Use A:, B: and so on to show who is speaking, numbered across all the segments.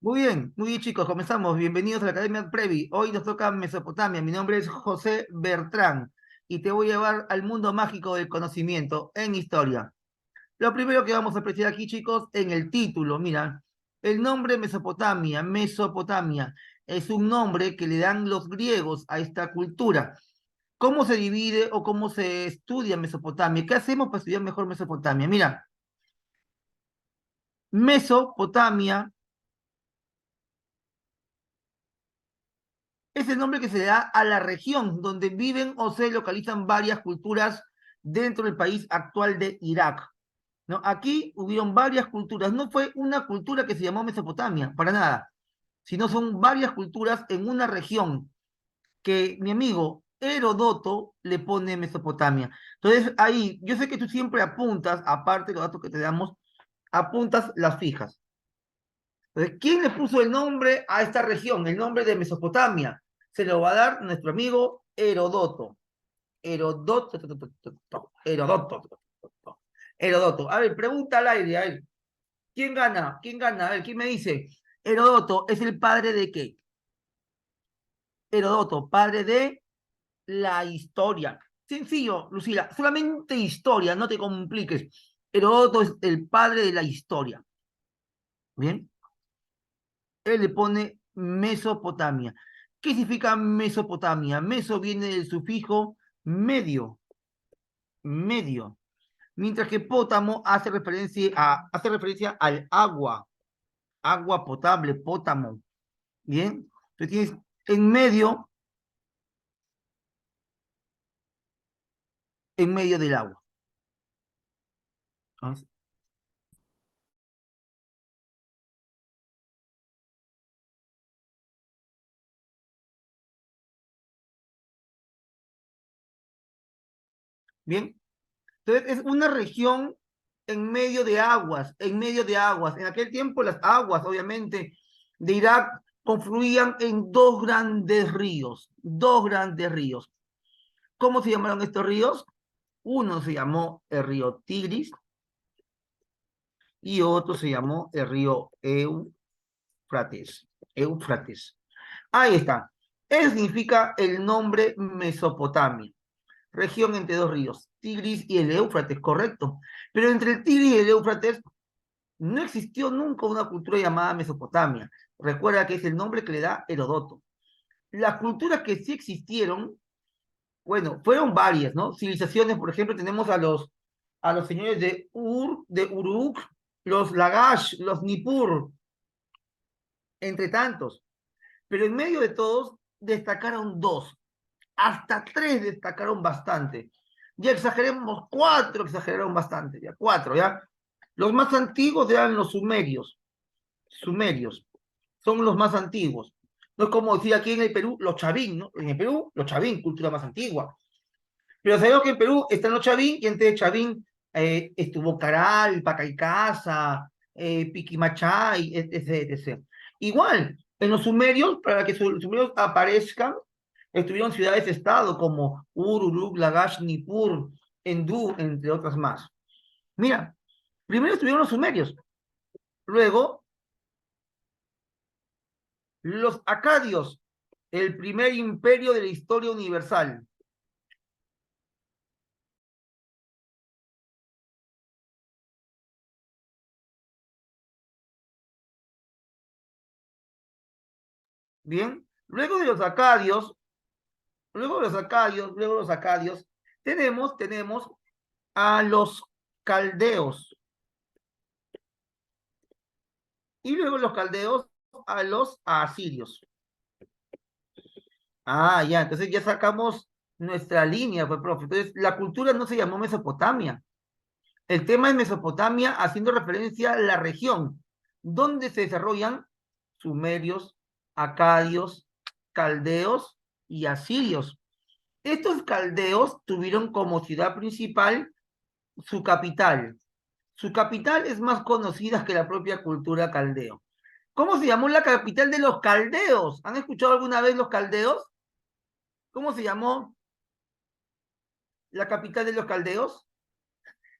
A: Muy bien chicos, comenzamos. Bienvenidos a la Academia Previ. Hoy nos toca Mesopotamia. Mi nombre es José Bertrán y te voy a llevar al mundo mágico del conocimiento en historia. Lo primero que vamos a apreciar aquí, chicos, en el título, mira, el nombre Mesopotamia, Mesopotamia, es un nombre que le dan los griegos a esta cultura. ¿Cómo se divide o cómo se estudia Mesopotamia? ¿Qué hacemos para estudiar mejor Mesopotamia? Mira, Mesopotamia es el nombre que se le da a la región donde viven o se localizan varias culturas dentro del país actual de Irak. ¿No? Aquí hubieron varias culturas, no fue una cultura que se llamó Mesopotamia, para nada, sino son varias culturas en una región que mi amigo Herodoto le pone Mesopotamia. Entonces ahí, yo sé que tú siempre apuntas, aparte de los datos que te damos, apuntas las fijas. Entonces, ¿quién le puso el nombre a esta región? El nombre de Mesopotamia. Se lo va a dar nuestro amigo Herodoto. Herodoto. Herodoto. Herodoto. A ver, pregunta al aire. A ver, ¿quién gana? ¿Quién gana? A ver, ¿quién me dice? Herodoto es el padre de qué? Herodoto, padre de la historia. Sencillo, Lucila, solamente historia, no te compliques. Herodoto es el padre de la historia. Bien, él le pone Mesopotamia. ¿Qué significa Mesopotamia? Meso viene del sufijo medio, medio. Mientras que pótamo hace referencia al agua, agua potable, pótamo. Bien, entonces tienes en medio del agua. ¿No? Bien, entonces es una región en medio de aguas, en medio de aguas. En aquel tiempo las aguas, obviamente, de Irak confluían en dos grandes ríos. ¿Cómo se llamaron estos ríos? Uno se llamó el río Tigris y otro se llamó el río Éufrates. Éufrates. Ahí está. Eso significa el nombre Mesopotamia. Región entre dos ríos, Tigris y el Éufrates, correcto. Pero entre el Tigris y el Éufrates no existió nunca una cultura llamada Mesopotamia. Recuerda que es el nombre que le da Herodoto. Las culturas que sí existieron, bueno, fueron varias, ¿no? Civilizaciones, por ejemplo, tenemos a los señores de de Uruk, los Lagash, los Nippur, entre tantos. Pero en medio de todos destacaron dos, hasta tres destacaron bastante. Ya exageremos, cuatro exageraron bastante, ya cuatro, ya. Los más antiguos eran los sumerios, sumerios, son los más antiguos. No es como decir aquí en el Perú, los chavín, ¿no? En el Perú, los chavín, cultura más antigua. Pero sabemos que en Perú están los chavín y entre chavín estuvo Caral, Pacaicasa, Piquimachay, etc, etc. Igual, en los sumerios, para que los sumerios aparezcan, estuvieron ciudades-estado como Ur, Uruk, Lagash, Nippur, Endú, entre otras más. Mira, primero estuvieron los sumerios, luego los acadios, el primer imperio de la historia universal. Bien, luego de los acadios, tenemos a los caldeos, y luego los caldeos a los asirios. Ah, ya, entonces ya sacamos nuestra línea, pues, profe. Entonces, la cultura no se llamó Mesopotamia. El tema es Mesopotamia haciendo referencia a la región donde se desarrollan sumerios, acadios, caldeos y asirios. Estos caldeos tuvieron como ciudad principal su capital. Su capital es más conocida que la propia cultura caldeo. ¿Cómo se llamó la capital de los caldeos? ¿Han escuchado alguna vez los caldeos? ¿Cómo se llamó la capital de los caldeos?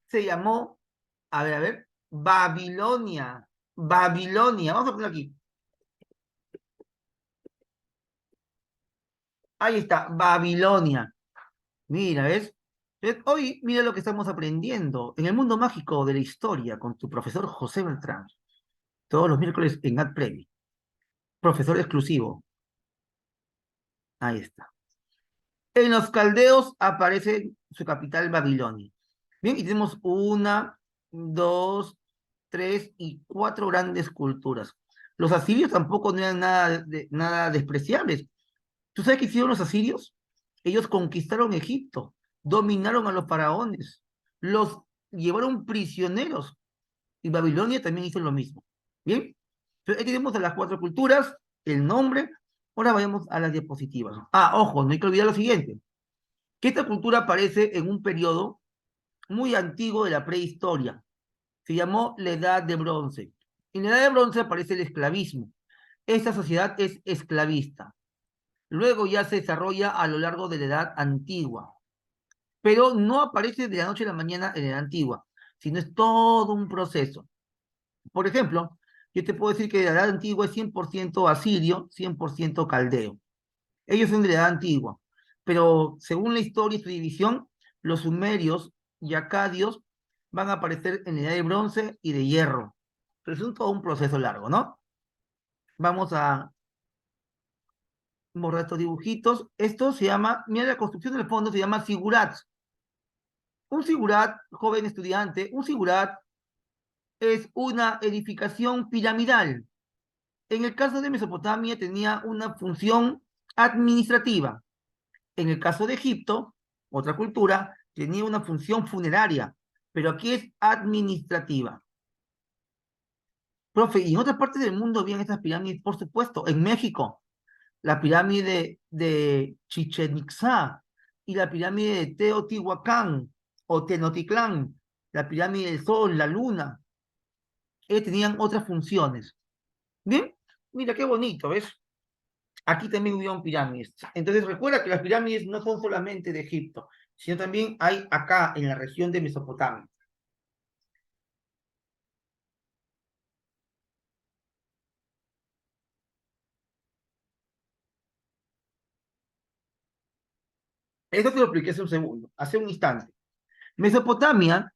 A: Se llamó, a ver, Babilonia. Babilonia, vamos a poner aquí. Ahí está, Babilonia. Mira, ¿ves? Hoy, mira lo que estamos aprendiendo en el mundo mágico de la historia con tu profesor José Beltrán. Todos los miércoles en AdPrevia. Profesor exclusivo. Ahí está. En los caldeos aparece su capital Babilonia. Bien, y tenemos una, dos, tres y cuatro grandes culturas. Los asirios tampoco no eran nada despreciables. ¿Tú sabes qué hicieron los asirios? Ellos conquistaron Egipto, dominaron a los faraones, los llevaron prisioneros y Babilonia también hizo lo mismo. Bien, entonces ahí tenemos a las cuatro culturas, el nombre. Ahora vayamos a las diapositivas. Ah, ojo, no hay que olvidar lo siguiente, que esta cultura aparece en un periodo muy antiguo de la prehistoria. Se llamó la Edad de Bronce. En la Edad de Bronce aparece el esclavismo. Esta sociedad es esclavista. Luego ya se desarrolla a lo largo de la Edad Antigua, pero no aparece de la noche a la mañana en la Edad Antigua, sino es todo un proceso. Por ejemplo, yo te puedo decir que la Edad Antigua es 100% asirio, 100% caldeo. Ellos son de la Edad Antigua, pero según la historia y su división, los sumerios y acadios van a aparecer en la Edad de Bronce y de Hierro. Pero es todo un proceso largo, ¿no? Vamos a borrar estos dibujitos. Esto se llama, mira, la construcción del fondo se llama sigurat. Un sigurat, joven estudiante, un sigurat es una edificación piramidal. En el caso de Mesopotamia tenía una función administrativa. En el caso de Egipto, otra cultura, tenía una función funeraria, pero aquí es administrativa. Profe, y en otras partes del mundo habían estas pirámides, por supuesto. En México, la pirámide de Chichen Itzá y la pirámide de Teotihuacán o Tenochtitlán, la pirámide del Sol, la Luna, tenían otras funciones. ¿Bien? Mira qué bonito, ¿ves? Aquí también hubieron pirámides. Entonces recuerda que las pirámides no son solamente de Egipto, sino también hay acá en la región de Mesopotamia. Eso te lo expliqué hace un segundo, hace un instante. Mesopotamia,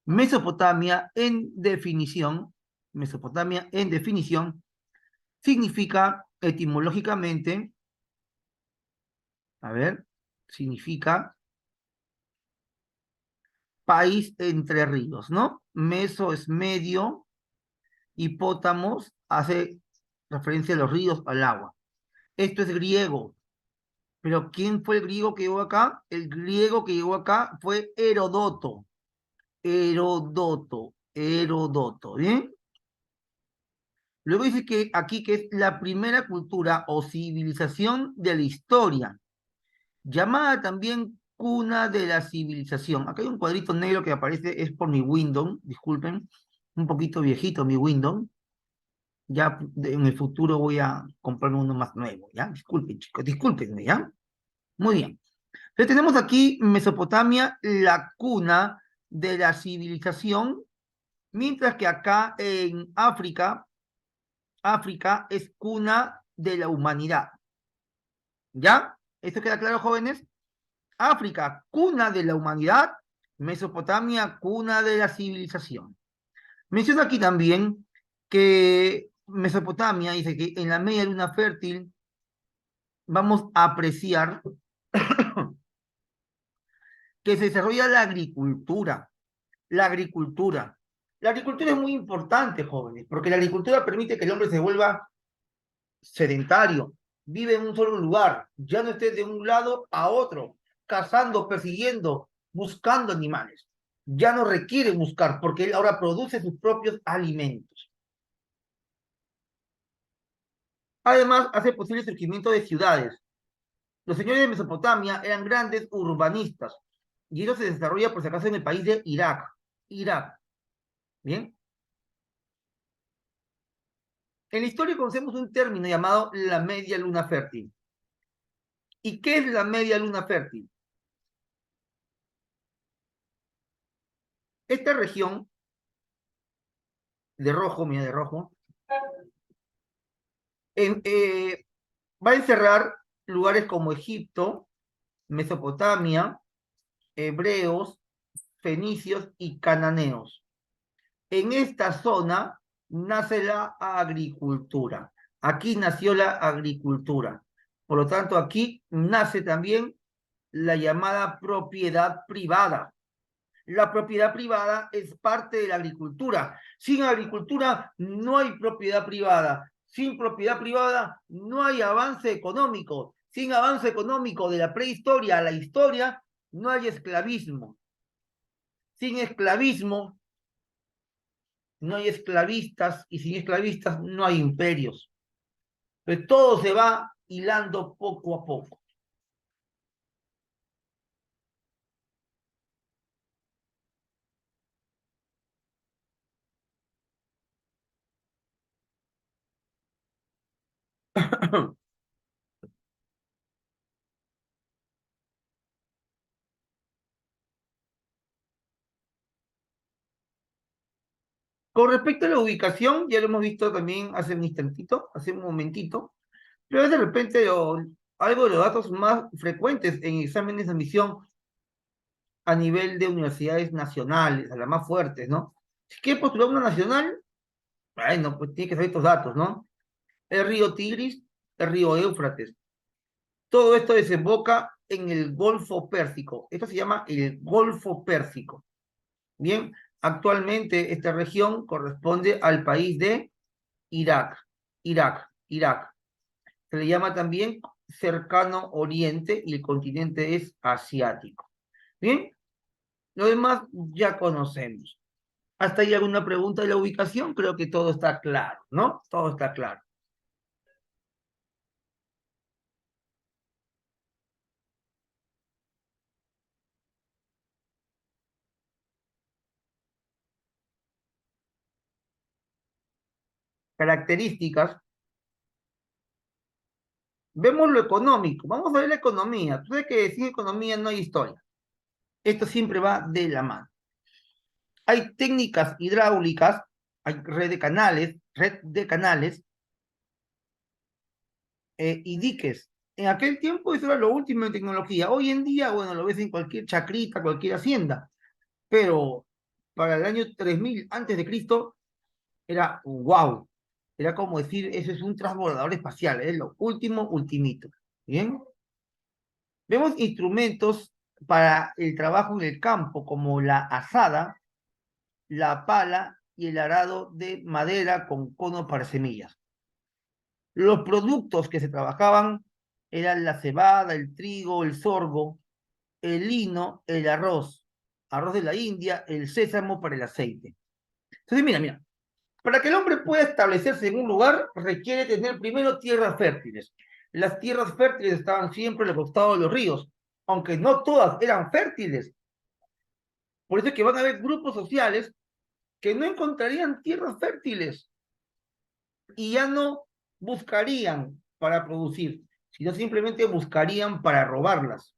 A: Mesopotamia en definición, Mesopotamia en definición, significa etimológicamente, a ver, significa país entre ríos, ¿no? Meso es medio, hipótamos hace referencia a los ríos, al agua. Esto es griego, pero ¿quién fue el griego que llegó acá? El griego que llegó acá fue Herodoto. Herodoto, ¿bien? Luego dice que aquí que es la primera cultura o civilización de la historia, llamada también cuna de la civilización. Acá hay un cuadrito negro que aparece, es por mi Windows, disculpen, un poquito viejito mi Windows. Ya en el futuro voy a comprarme uno más nuevo, ¿ya? Disculpen, chicos, discúlpenme, ¿ya? Muy bien. Entonces tenemos aquí Mesopotamia, la cuna de la civilización, mientras que acá en África, África es cuna de la humanidad. ¿Ya? ¿Esto queda claro, jóvenes? África, cuna de la humanidad, Mesopotamia, cuna de la civilización. Menciona aquí también que Mesopotamia dice que en la media luna fértil vamos a apreciar que se desarrolla la agricultura. La agricultura. La agricultura es muy importante, jóvenes, porque la agricultura permite que el hombre se vuelva sedentario, vive en un solo lugar, ya no esté de un lado a otro, cazando, persiguiendo, buscando animales. Ya no requiere buscar, porque él ahora produce sus propios alimentos. Además, hace posible el surgimiento de ciudades. Los señores de Mesopotamia eran grandes urbanistas, y eso se desarrolla, por si acaso, en el país de Irak. Irak, ¿bien? En la historia conocemos un término llamado la media luna fértil. ¿Y qué es la media luna fértil? Esta región de rojo, mira, de rojo, en, va a encerrar lugares como Egipto, Mesopotamia, hebreos, fenicios y cananeos. En esta zona nace la agricultura. Aquí nació la agricultura. Por lo tanto, aquí nace también la llamada propiedad privada. La propiedad privada es parte de la agricultura. Sin agricultura no hay propiedad privada. Sin propiedad privada no hay avance económico. Sin avance económico de la prehistoria a la historia no hay esclavismo. Sin esclavismo no hay esclavistas y sin esclavistas no hay imperios. Pero todo se va hilando poco a poco. Con respecto a la ubicación, ya lo hemos visto también hace un instantito, hace un momentito, pero es de repente algo de los datos más frecuentes en exámenes de admisión a nivel de universidades nacionales, a las más fuertes, ¿no? Si quieres postular una nacional, bueno, pues tiene que saber estos datos, ¿no? El río Tigris, el río Éufrates. Todo esto desemboca en el Golfo Pérsico. Esto se llama el Golfo Pérsico. Bien, actualmente esta región corresponde al país de Irak. Irak. Se le llama también cercano oriente y el continente es asiático. Bien, lo demás ya conocemos. ¿Hasta ahí alguna pregunta de la ubicación? Creo que todo está claro, ¿no? Todo está claro. Características. Vemos lo económico. Vamos a ver la economía. Tú sabes que sin economía no hay historia. Esto siempre va de la mano. Hay técnicas hidráulicas, hay red de canales y diques. En aquel tiempo eso era lo último en tecnología. Hoy en día, bueno, lo ves en cualquier chacrita, cualquier hacienda. Pero para el año 3000 antes de Cristo era wow. Era como decir, eso es un transbordador espacial, es lo último, ultimito. ¿Bien? Vemos instrumentos para el trabajo en el campo, como la azada, la pala y el arado de madera con cono para semillas. Los productos que se trabajaban eran la cebada, el trigo, el sorgo, el lino, el arroz de la India, el sésamo para el aceite. Entonces, mira, para que el hombre pueda establecerse en un lugar requiere tener primero tierras fértiles. Las tierras fértiles estaban siempre al costado de los ríos, aunque no todas eran fértiles. Por eso es que van a haber grupos sociales que no encontrarían tierras fértiles y ya no buscarían para producir, sino simplemente buscarían para robarlas.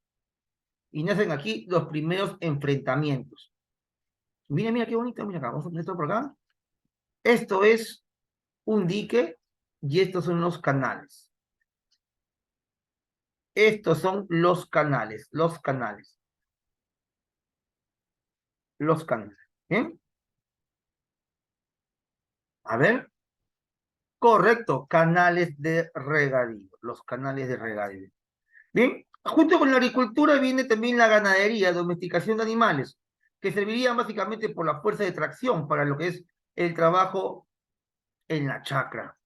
A: Y nacen aquí los primeros enfrentamientos. Mira qué bonito, mira acá, vamos a poner esto por acá. Esto es un dique y estos son los canales. Estos son los canales. ¿Bien? A ver, correcto, canales de regadío, los canales de regadío. Bien, junto con la agricultura viene también la ganadería, domesticación de animales, que serviría básicamente por la fuerza de tracción para lo que es el trabajo en la chacra.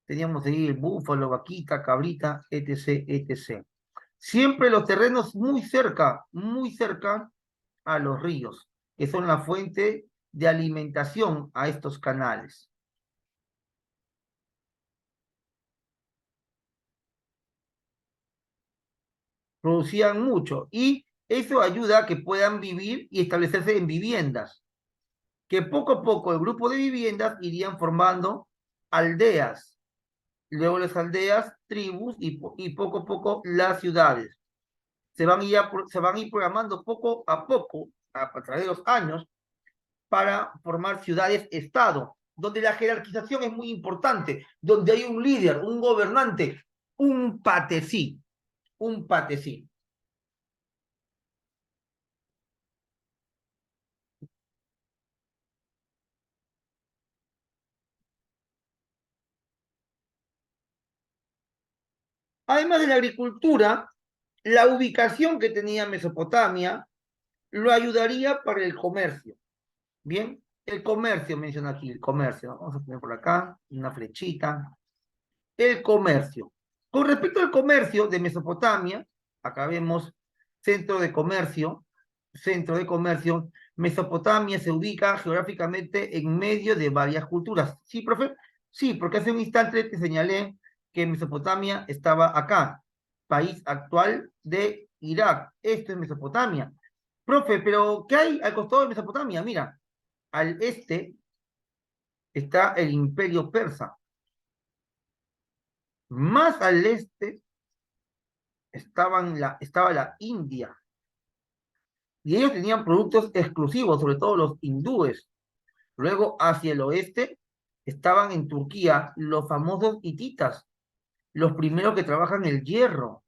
A: Teníamos ahí el búfalo, vaquita, cabrita, etc., etc. Siempre los terrenos muy cerca a los ríos, que son la fuente de alimentación a estos canales. Producían mucho y eso ayuda a que puedan vivir y establecerse en viviendas, que poco a poco el grupo de viviendas irían formando aldeas, luego las aldeas, tribus y poco a poco las ciudades. Se van a ir programando poco a poco, a través de los años, para formar ciudades-estado, donde la jerarquización es muy importante, donde hay un líder, un gobernante, un patecí. un patecín. Además de la agricultura, la ubicación que tenía Mesopotamia lo ayudaría para el comercio. Bien, el comercio menciona aquí, el comercio, ¿no? Vamos a poner por acá una flechita. El comercio. Con respecto al comercio de Mesopotamia, acá vemos centro de comercio, centro de comercio. Mesopotamia se ubica geográficamente en medio de varias culturas. ¿Sí, profe? Sí, porque hace un instante te señalé que Mesopotamia estaba acá, país actual de Irak. Esto es Mesopotamia. Profe, pero ¿qué hay al costado de Mesopotamia? Mira, al este está el Imperio Persa. Más al este estaba la India. Y ellos tenían productos exclusivos, sobre todo los hindúes. Luego, hacia el oeste, estaban en Turquía los famosos hititas, los primeros que trabajan el hierro.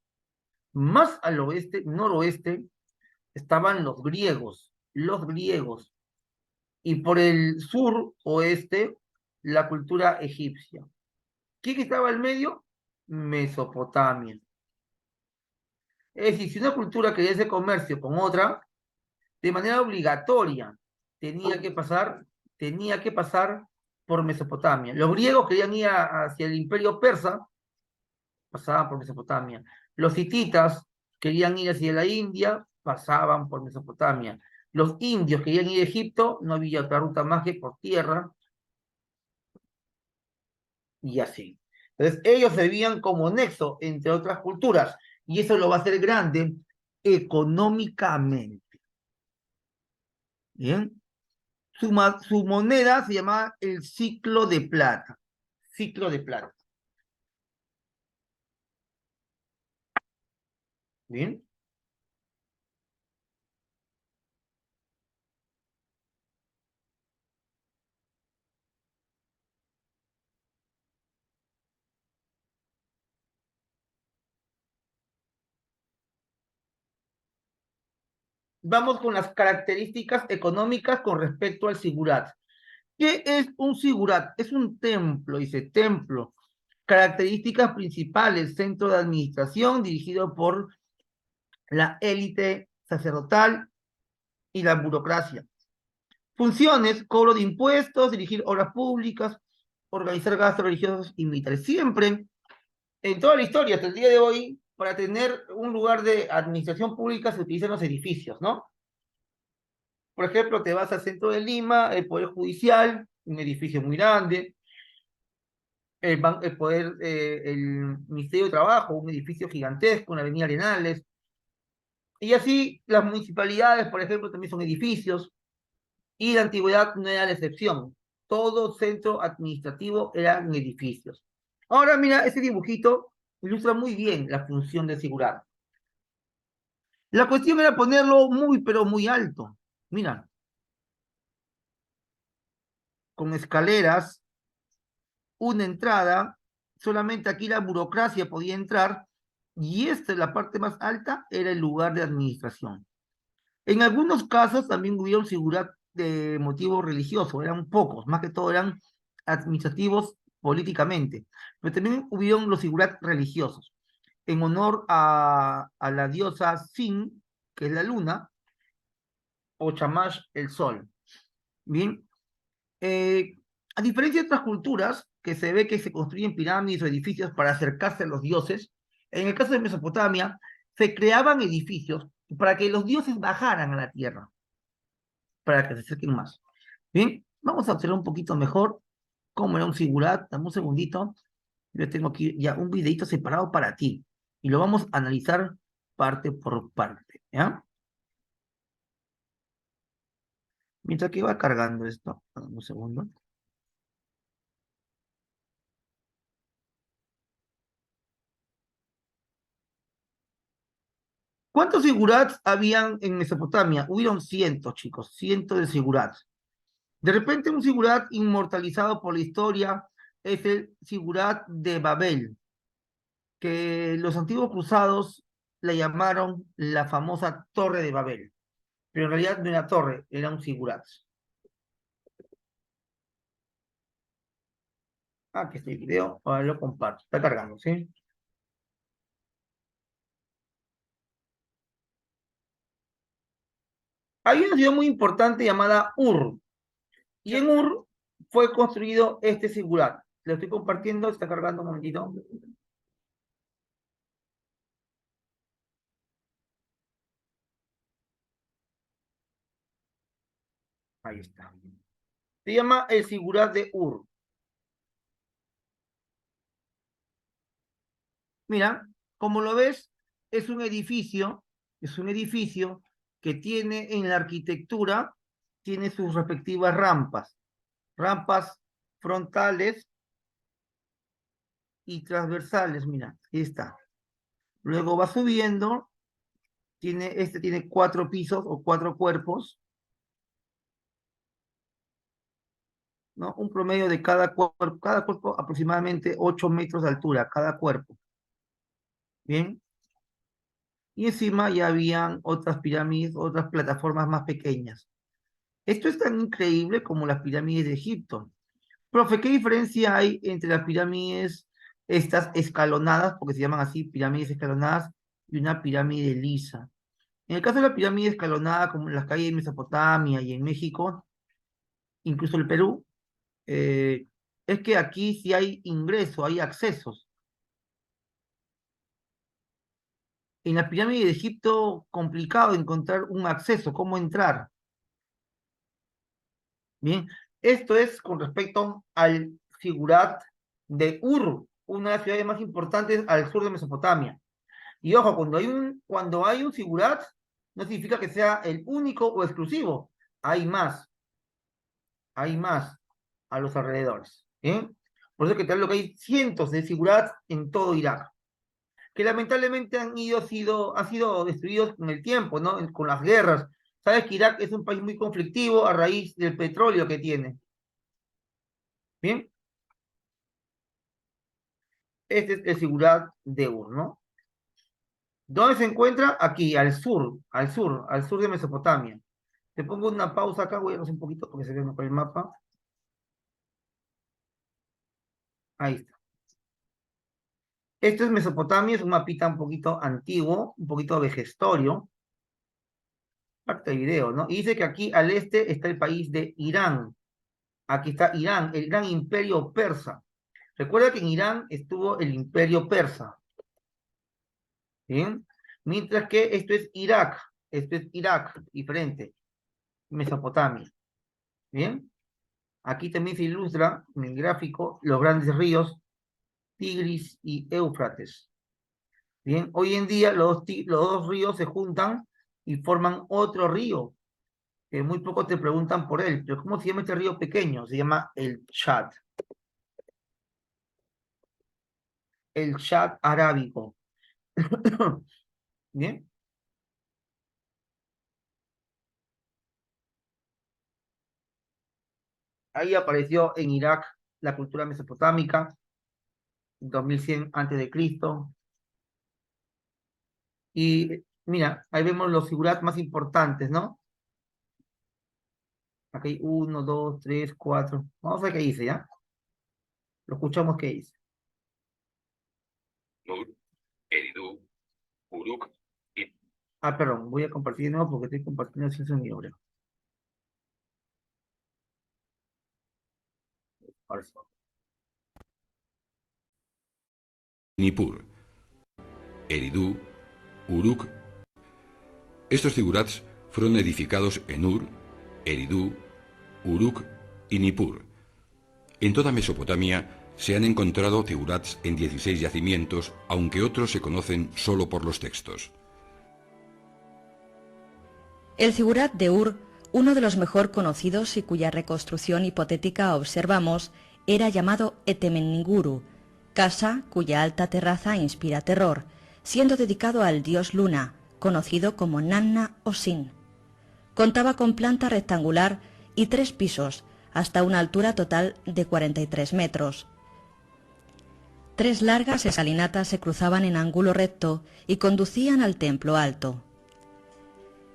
A: Más al oeste, noroeste, estaban los griegos, los griegos. Y por el sur oeste, la cultura egipcia. ¿Quién estaba en medio? Mesopotamia. Es decir, si una cultura quería hacer comercio con otra, de manera obligatoria tenía que pasar por Mesopotamia. Los griegos querían ir hacia el imperio persa, pasaban por Mesopotamia. Los hititas querían ir hacia la India, pasaban por Mesopotamia. Los indios querían ir a Egipto, no había otra ruta más que por tierra, y así. Entonces, ellos se veían como nexo entre otras culturas, y eso lo va a hacer grande económicamente. ¿Bien? Su moneda se llamaba el ciclo de plata. Ciclo de plata. ¿Bien? Vamos con las características económicas con respecto al sigurat. ¿Qué es un sigurat? Es un templo, dice templo. Características principales, centro de administración dirigido por la élite sacerdotal y la burocracia. Funciones, cobro de impuestos, dirigir obras públicas, organizar gastos religiosos y militares. Siempre en toda la historia, hasta el día de hoy, para tener un lugar de administración pública se utilizan los edificios, ¿no? Por ejemplo, te vas al centro de Lima, el Poder Judicial, un edificio muy grande, el Ministerio de Trabajo, un edificio gigantesco, una avenida Arenales, y así las municipalidades, por ejemplo, también son edificios, y la antigüedad no era la excepción. Todo centro administrativo eran edificios. Ahora mira, ese dibujito ilustra muy bien la función de seguridad. La cuestión era ponerlo muy, pero muy alto. Mira, con escaleras, una entrada, solamente aquí la burocracia podía entrar y esta, la parte más alta, era el lugar de administración. En algunos casos también hubieron seguridad de motivo religioso, eran pocos, más que todo eran administrativos políticamente, pero también hubieron los seguridad religiosos, en honor a la diosa Sin, que es la luna, o Shamash, el sol. Bien, a diferencia de otras culturas, que se ve que se construyen pirámides o edificios para acercarse a los dioses, en el caso de Mesopotamia, se creaban edificios para que los dioses bajaran a la tierra, para que se acerquen más. Bien, vamos a observar un poquito mejor cómo era un sigurat. Dame un segundito. Yo tengo aquí ya un videito separado para ti y lo vamos a analizar parte por parte, ¿ya? Mientras que va cargando esto, dame un segundo. ¿Cuántos sigurats habían en Mesopotamia? Hubieron cientos, chicos, cientos de sigurats. De repente un sigurat inmortalizado por la historia es el sigurat de Babel, que los antiguos cruzados la llamaron la famosa Torre de Babel, pero en realidad no era torre, era un zigurat. Aquí está el video, ahora lo comparto, está cargando, ¿sí? Hay una ciudad muy importante llamada Ur, y en Ur fue construido este zigurat. Lo estoy compartiendo, está cargando un momentito. Ahí está. Se llama el zigurat de Ur. Mira, como lo ves, es un edificio que tiene en la arquitectura, tiene sus respectivas rampas frontales y transversales, mira, ahí está. Luego va subiendo, tiene 4 pisos o 4 cuerpos, ¿no? Un promedio de cada cuerpo aproximadamente 8 metros de altura, cada cuerpo. Bien. Y encima ya habían otras pirámides, otras plataformas más pequeñas. Esto es tan increíble como las pirámides de Egipto. Profe, ¿qué diferencia hay entre las pirámides estas escalonadas, porque se llaman así, pirámides escalonadas, y una pirámide lisa? En el caso de la pirámide escalonada, como en las calles de Mesopotamia y en México, incluso el Perú, eh, es que aquí sí hay ingreso, hay accesos. En la pirámide de Egipto, complicado encontrar un acceso, cómo entrar. Bien, esto es con respecto al figurat de Ur, una de las ciudades más importantes al sur de Mesopotamia. Y ojo, cuando hay un figurat, no significa que sea el único o exclusivo. Hay más, hay más a los alrededores. ¿Bien? Por eso que te hablo que hay cientos de figurats en todo Irak, que lamentablemente han sido destruidos con el tiempo, ¿no? Con las guerras. Sabes que Irak es un país muy conflictivo a raíz del petróleo que tiene. Bien, este es el Sigurat de Ur, ¿no? ¿Dónde se encuentra? Aquí, al sur de Mesopotamia. Te pongo una pausa acá, voy a hacer un poquito porque se ve mejor el mapa. Ahí está. Esto es Mesopotamia, es un mapita un poquito antiguo, un poquito vejestorio. Acta de video, ¿no? Y dice que aquí al este está el país de Irán. Aquí está Irán, el gran imperio persa. Recuerda que en Irán estuvo el imperio persa. ¿Bien? Mientras que esto es Irak, diferente. Mesopotamia. ¿Bien? Aquí también se ilustra en el gráfico los grandes ríos Tigris y Éufrates. Bien, hoy en día los dos ríos se juntan y forman otro río, que muy poco te preguntan por él. Pero ¿cómo se llama este río pequeño? Se llama el Chad. El Chad arábico. Bien, ahí apareció en Irak la cultura mesopotámica, 2100 antes de Cristo. Y mira, ahí vemos los figurat más importantes, ¿no? Aquí hay 1, 2, 3, 4. Vamos a ver qué dice, ¿ya? Lo escuchamos qué dice.
B: Nur, Eridu, Uruk y
A: Ah, perdón, voy a compartir de nuevo porque estoy compartiendo sin sonido, creo. Ahora sí.
B: Nippur. Eridu, Uruk. Estos zigurats fueron edificados en Ur, Eridu, Uruk y Nippur. En toda Mesopotamia se han encontrado zigurats en 16 yacimientos, aunque otros se conocen solo por los textos.
C: El zigurat de Ur, uno de los mejor conocidos y cuya reconstrucción hipotética observamos, era llamado Etemenninguru, casa cuya alta terraza inspira terror, siendo dedicado al dios Luna, conocido como Nanna o Sin. Contaba con planta rectangular y 3 pisos, hasta una altura total de 43 metros. 3 largas escalinatas se cruzaban en ángulo recto y conducían al templo alto.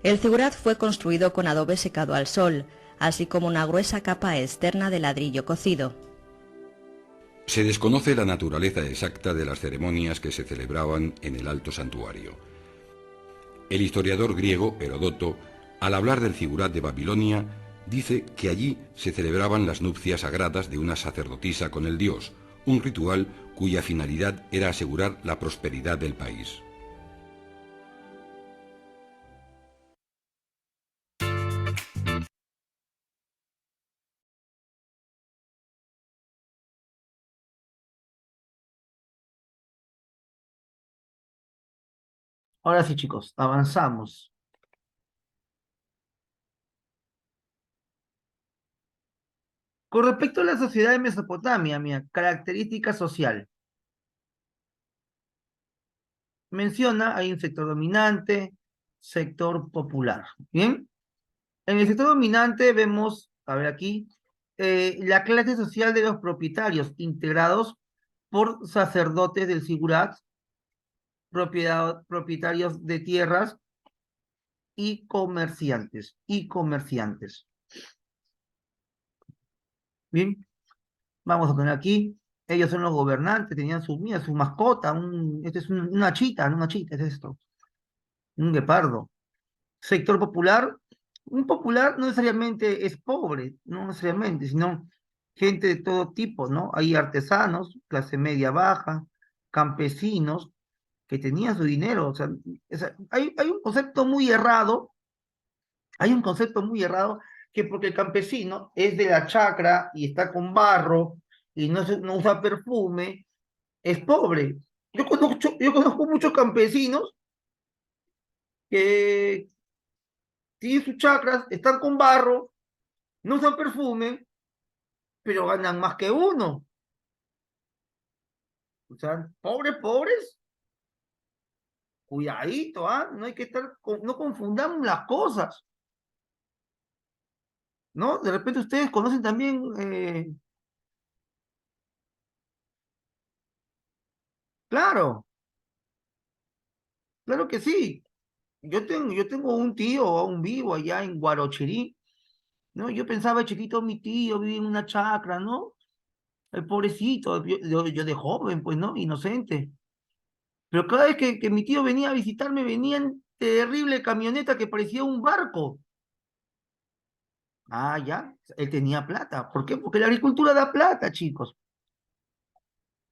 C: El zigurat fue construido con adobe secado al sol, así como una gruesa capa externa de ladrillo cocido.
B: Se desconoce la naturaleza exacta de las ceremonias que se celebraban en el alto santuario. El historiador griego Heródoto, al hablar del zigurat de Babilonia, dice que allí se celebraban las nupcias sagradas de una sacerdotisa con el dios, un ritual cuya finalidad era asegurar la prosperidad del país.
A: Ahora sí, chicos, avanzamos. Con respecto a la sociedad de Mesopotamia, mira, característica social. Menciona, hay un sector dominante, sector popular. ¿Bien? En el sector dominante vemos, a ver aquí, la clase social de los propietarios, integrados por sacerdotes del Sigurat, propietarios de tierras y comerciantes, Bien, vamos a poner aquí, ellos son los gobernantes, tenían mira, su mascota, este es una chita, no una chita, es esto, un guepardo. Sector popular, un popular no necesariamente es pobre, no necesariamente, sino gente de todo tipo, ¿no? Hay artesanos, clase media baja, campesinos, que tenían su dinero, o sea, hay un concepto muy errado, que porque el campesino es de la chacra y está con barro y no usa perfume, es pobre. Yo conozco muchos campesinos que tienen sus chacras, están con barro, no usan perfume, pero ganan más que uno. O sea, pobres, cuidadito, ¿ah? No hay que no confundamos las cosas, ¿no? De repente ustedes conocen también, claro, claro que sí. Yo tengo un tío o un vivo allá en Guarochirí, ¿no? Yo pensaba chiquito, mi tío vive en una chacra, ¿no? El pobrecito, yo de joven, pues, ¿no? Inocente. Pero cada vez que mi tío venía a visitarme, venía en terrible camioneta que parecía un barco. Ah, ya, él tenía plata. ¿Por qué? Porque la agricultura da plata, chicos.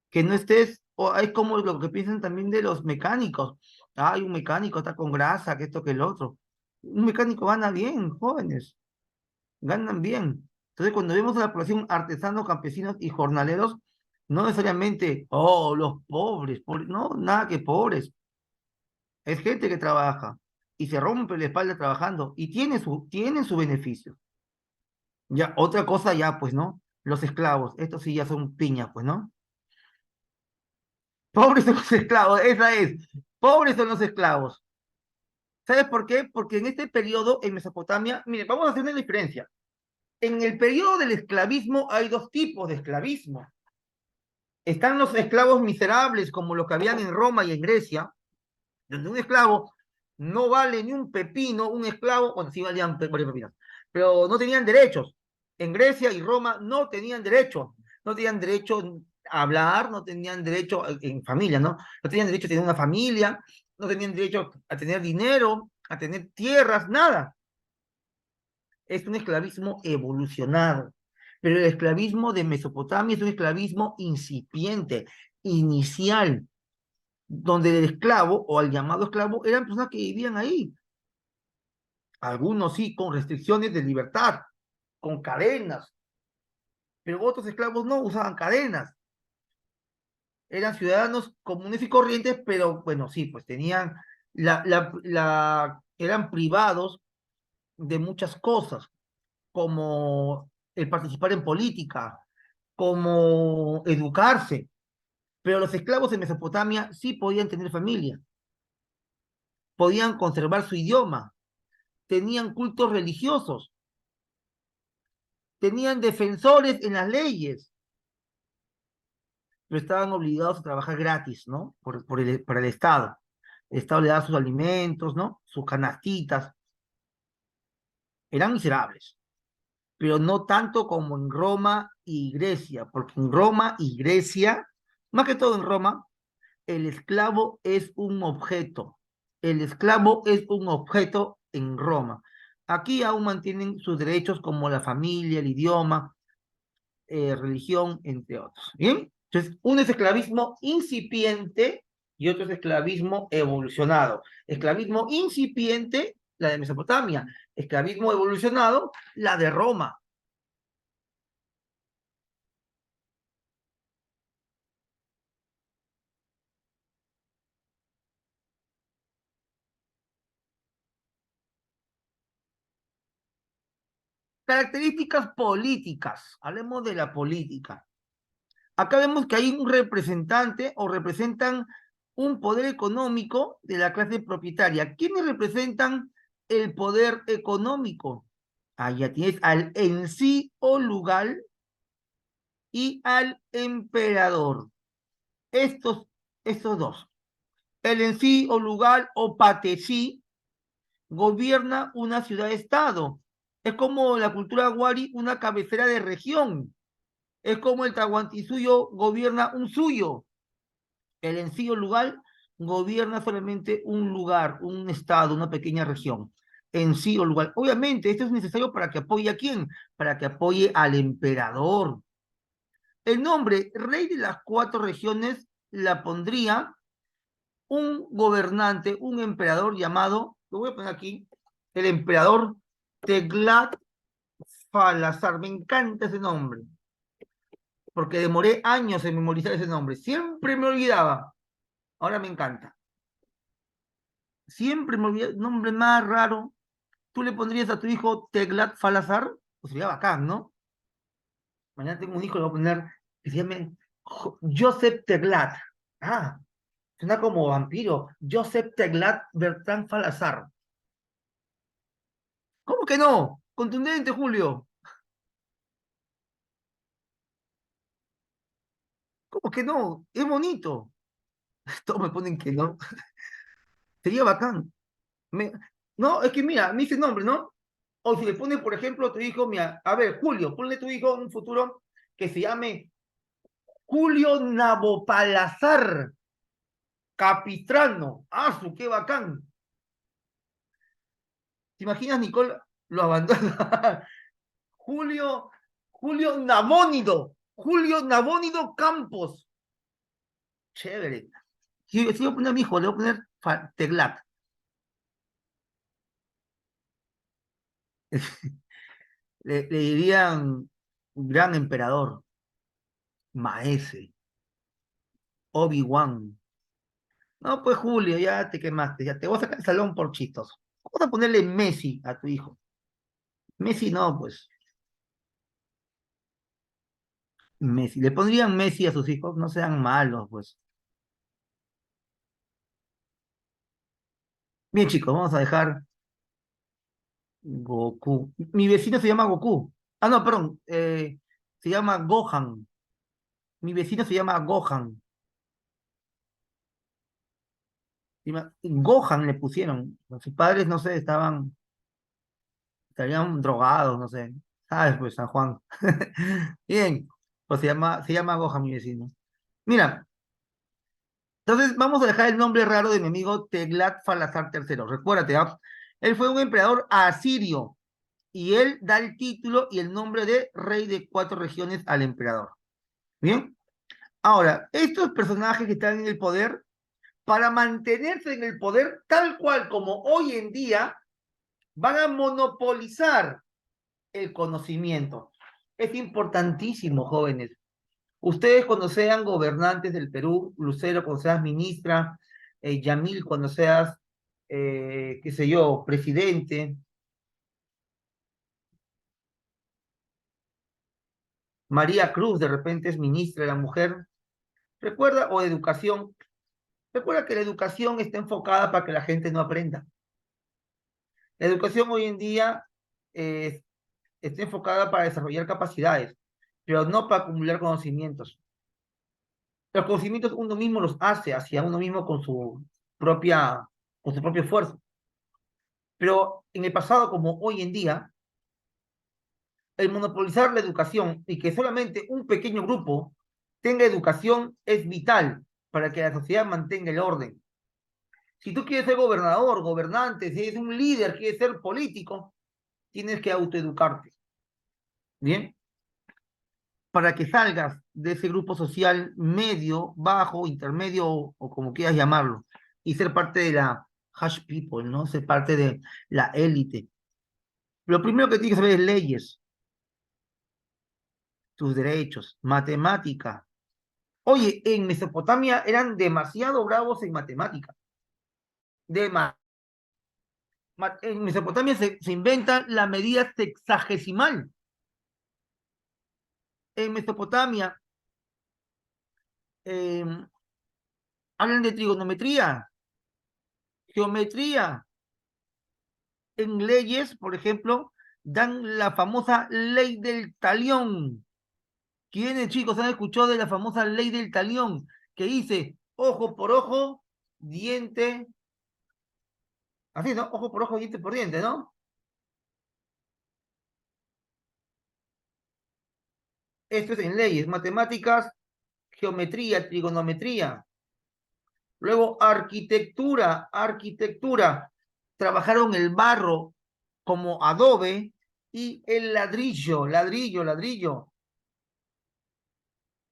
A: Que no estés, o es como lo que piensan también de los mecánicos. Ay, un mecánico está con grasa, que esto, que el otro. Un mecánico gana bien, jóvenes, ganan bien. Entonces, cuando vemos a la población artesanos, campesinos y jornaleros, no necesariamente, oh, los pobres, no, nada que pobres. Es gente que trabaja y se rompe la espalda trabajando y tiene su beneficio. Ya, otra cosa ya, pues, ¿no? Los esclavos, estos sí ya son piñas, pues, ¿no? Pobres son los esclavos, esa es. Pobres son los esclavos. ¿Sabes por qué? Porque en este periodo en Mesopotamia, mire, vamos a hacer una diferencia. En el periodo del esclavismo hay dos tipos de esclavismo. Están los esclavos miserables, como los que habían en Roma y en Grecia, donde un esclavo no vale ni un pepino, un esclavo, bueno, sí valían varios pepinos, pero no tenían derechos. En Grecia y Roma no tenían derecho a hablar, no tenían derecho en familia, ¿no? No tenían derecho a tener una familia, no tenían derecho a tener dinero, a tener tierras, nada. Es un esclavismo evolucionado. Pero el esclavismo de Mesopotamia es un esclavismo incipiente, inicial, donde el esclavo o el llamado esclavo eran personas que vivían ahí. Algunos sí, con restricciones de libertad, con cadenas, pero otros esclavos no usaban cadenas. Eran ciudadanos comunes y corrientes, pero bueno, sí, pues tenían, eran privados de muchas cosas, como el participar en política, como educarse. Pero los esclavos en Mesopotamia sí podían tener familia, podían conservar su idioma, tenían cultos religiosos, tenían defensores en las leyes. pero estaban obligados a trabajar gratis, ¿no? Para el Estado. El Estado le daba sus alimentos, ¿no? Sus canastitas. Eran miserables, pero no tanto como en Roma y Grecia, porque en Roma y Grecia, más que todo en Roma, el esclavo es un objeto. El esclavo es un objeto en Roma. Aquí aún mantienen sus derechos como la familia, el idioma, religión, entre otros. ¿Bien? Entonces, uno es esclavismo incipiente y otro es esclavismo evolucionado. Esclavismo incipiente, la de Mesopotamia. Esclavismo evolucionado, la de Roma. Características políticas. Hablemos de la política. Acá vemos que hay un representante o representan un poder económico de la clase propietaria. ¿Quiénes representan el poder económico? Ahí ya tienes al en sí o lugar y al emperador. Estos, estos dos. El en sí o lugar o patesí gobierna una ciudad-estado. Es como la cultura wari, una cabecera de región. Es como el Tahuantinsuyo gobierna un suyo. El encillo lugar gobierna solamente un lugar, un estado, una pequeña región. En sí o lugar. Obviamente, esto es necesario para que apoye a quién, para que apoye al emperador. El nombre rey de las cuatro regiones la pondría un gobernante, un emperador llamado, lo voy a poner aquí, el emperador Teglat Falazar. Me encanta ese nombre, porque demoré años en memorizar ese nombre. Siempre me olvidaba. Ahora me encanta. Siempre me olvidé, nombre más raro. ¿Tú le pondrías a tu hijo Teglat Falazar? Pues sería bacán, ¿no? Mañana tengo un hijo, le voy a poner que se llame Joseph Teglat. Ah, suena como vampiro. Joseph Teglat Bertrand Falazar. ¿Cómo que no? Contundente, Julio. ¿Cómo que no? Es bonito. Todos me ponen que no. Sería bacán. Me- No, es que mira, me dice nombre, ¿no? O si le pones, por ejemplo, a tu hijo, mira, a ver, Julio, ponle a tu hijo en un futuro que se llame Julio Nabopalazar Capistrano. ¡Ah, su qué bacán! ¿Te imaginas, Nicole? Lo abandona. Julio, Julio Nabónido. Julio Nabónido Campos. Chévere. Si voy a poner a mi hijo, le voy a poner Teglat. Le dirían gran emperador, Maese, Obi-Wan. No, pues Julio, ya te quemaste, ya te voy a sacar del salón por chistoso. Vamos a ponerle Messi a tu hijo. Messi no, pues. Messi. Le pondrían Messi a sus hijos, no sean malos, pues. Bien, chicos, vamos a dejar Goku. Mi vecino se llama Goku. Ah, no, perdón. Se llama Gohan. Mi vecino se llama Gohan. Gohan le pusieron. Sus padres, no sé, estarían drogados, no sé. ¿Sabes? Pues San Juan. Bien. Pues se llama Gohan, mi vecino. Mira, entonces vamos a dejar el nombre raro de mi amigo Teglat Falazar III. Recuérdate, ¿ah? Él fue un emperador asirio y él da el título y el nombre de rey de cuatro regiones al emperador. Bien. Ahora, estos personajes que están en el poder, para mantenerse en el poder tal cual como hoy en día, van a monopolizar el conocimiento. Es importantísimo, jóvenes. Ustedes cuando sean gobernantes del Perú, Lucero cuando seas ministra, Yamil cuando seas, qué sé yo, presidente, María Cruz de repente es ministra de la mujer, recuerda, o de educación, recuerda que la educación está enfocada para que la gente no aprenda. La educación hoy en día eh, está enfocada para desarrollar capacidades, pero no para acumular conocimientos. Los conocimientos uno mismo los hace hacia uno mismo propia, con su propio esfuerzo. Pero en el pasado, como hoy en día, el monopolizar la educación y que solamente un pequeño grupo tenga educación es vital para que la sociedad mantenga el orden. Si tú quieres ser gobernador, gobernante, si eres un líder, quieres ser político, tienes que autoeducarte. ¿Bien? Para que salgas de ese grupo social medio, bajo, intermedio o como quieras llamarlo, y ser parte de la hash people, ¿no? Ser parte de la élite. Lo primero que tienes que saber es leyes, tus derechos, matemática. Oye, en Mesopotamia eran demasiado bravos en matemática. Dema en Mesopotamia se inventa la medida sexagesimal. En Mesopotamia eh, hablan de trigonometría, geometría. En leyes, por ejemplo, dan la famosa ley del talión. ¿Quiénes, chicos, han escuchado de la famosa ley del talión? Que dice ojo por ojo, diente. Así, ¿no? Ojo por ojo, diente por diente, ¿no? Esto es en leyes, matemáticas, geometría, trigonometría. Luego, arquitectura. Trabajaron el barro como adobe y el ladrillo.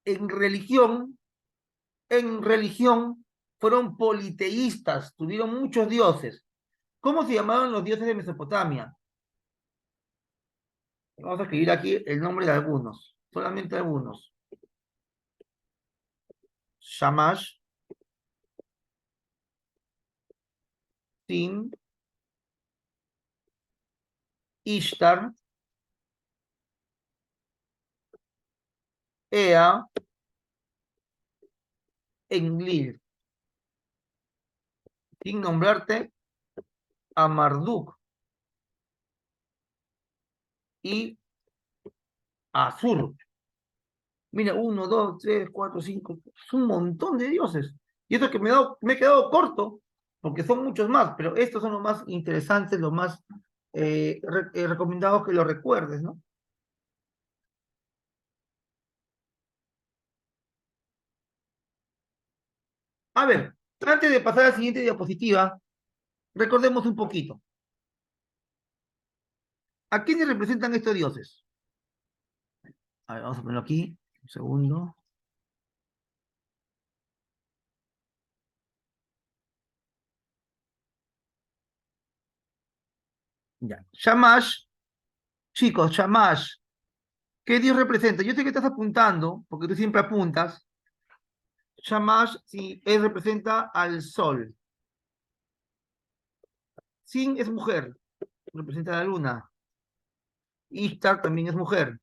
A: En religión, fueron politeístas, tuvieron muchos dioses. ¿Cómo se llamaban los dioses de Mesopotamia? Vamos a escribir aquí el nombre de algunos, solamente algunos. Shamash, Sin, Ishtar, Ea, Enlil, sin nombrarte a Marduk y Azur. Mira, uno, dos, tres, cuatro, cinco, es un montón de dioses. Y esto que me he quedado corto, porque son muchos más, pero estos son los más interesantes, los más recomendados que lo recuerdes, ¿no? A ver, antes de pasar a la siguiente diapositiva, recordemos un poquito. ¿A quiénes representan estos dioses? A ver, vamos a ponerlo aquí, un segundo. Ya. Shamash, chicos, Shamash, ¿qué dios representa? Yo sé que estás apuntando, porque tú siempre apuntas. Shamash, sí, él representa al sol. Sin es mujer, representa a la luna. Ishtar también es mujer.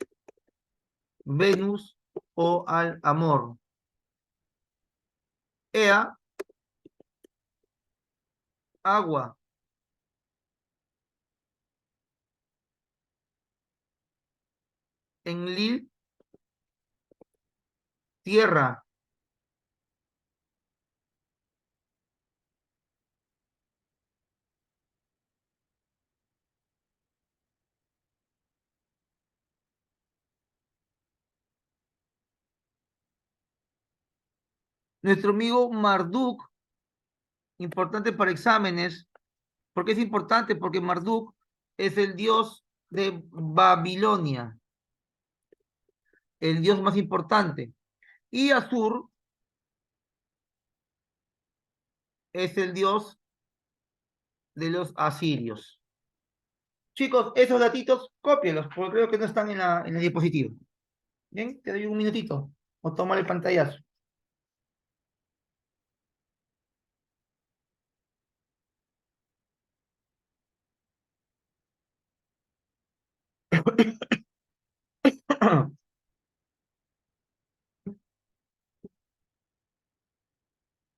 A: Venus o al amor. Ea, agua. Enlil, tierra. Nuestro amigo Marduk, importante para exámenes. ¿Por qué es importante? Porque Marduk es el dios de Babilonia, el dios más importante. Y Asur es el dios de los asirios. Chicos, esos datitos, cópielos, porque creo que no están en la diapositiva. Bien, te doy un minutito. O toma el pantallazo.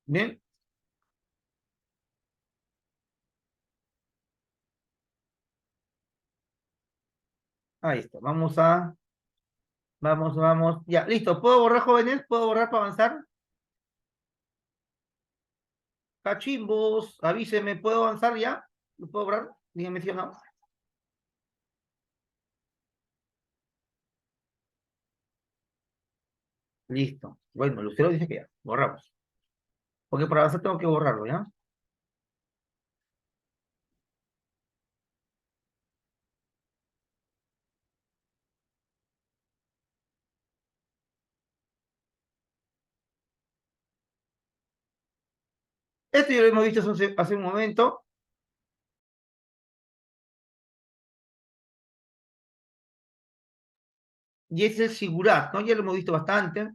A: Bien, ahí está. Vamos. Ya, listo. ¿Puedo borrar, jóvenes? ¿Puedo borrar para avanzar? Cachimbos, avíseme, ¿puedo avanzar ya? ¿Lo puedo borrar? Dígame si o no. Listo. Bueno, Lucero dice que ya, borramos. Porque para avanzar tengo que borrarlo, ¿ya? Esto ya lo hemos visto hace un momento. Y ese es el Sigurat, ¿no? Ya lo hemos visto bastante.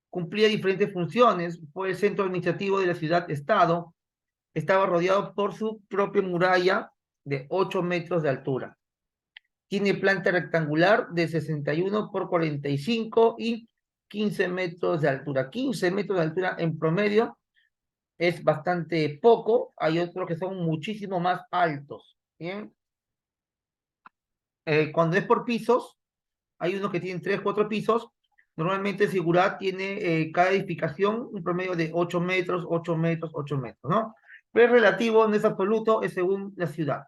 A: Cumplía diferentes funciones. Fue el centro administrativo de la ciudad-estado. Estaba rodeado por su propia muralla de 8 metros de altura. Tiene planta rectangular de 61 por 45 y 15 metros de altura. 15 metros de altura en promedio es bastante poco. Hay otros que son muchísimo más altos. ¿Bien? Cuando es por pisos, hay unos que tienen 3, 4 pisos. Normalmente el Sigurat tiene cada edificación un promedio de 8 metros, 8 metros, 8 metros, ¿no? Pero es relativo, no es absoluto, es según la ciudad.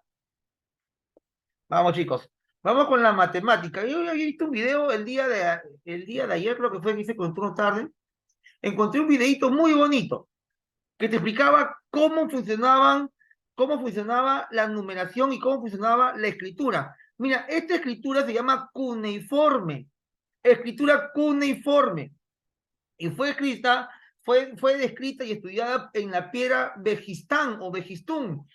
A: Vamos, chicos. Vamos con la matemática. Yo había visto un video el día de ayer, creo que fue que hice con turno tarde. Encontré un videito muy bonito que te explicaba cómo funcionaba la numeración y cómo funcionaba la escritura. Mira, esta escritura se llama cuneiforme. Escritura cuneiforme. Y fue descrita y estudiada en la piedra Vejistán o Vejistún.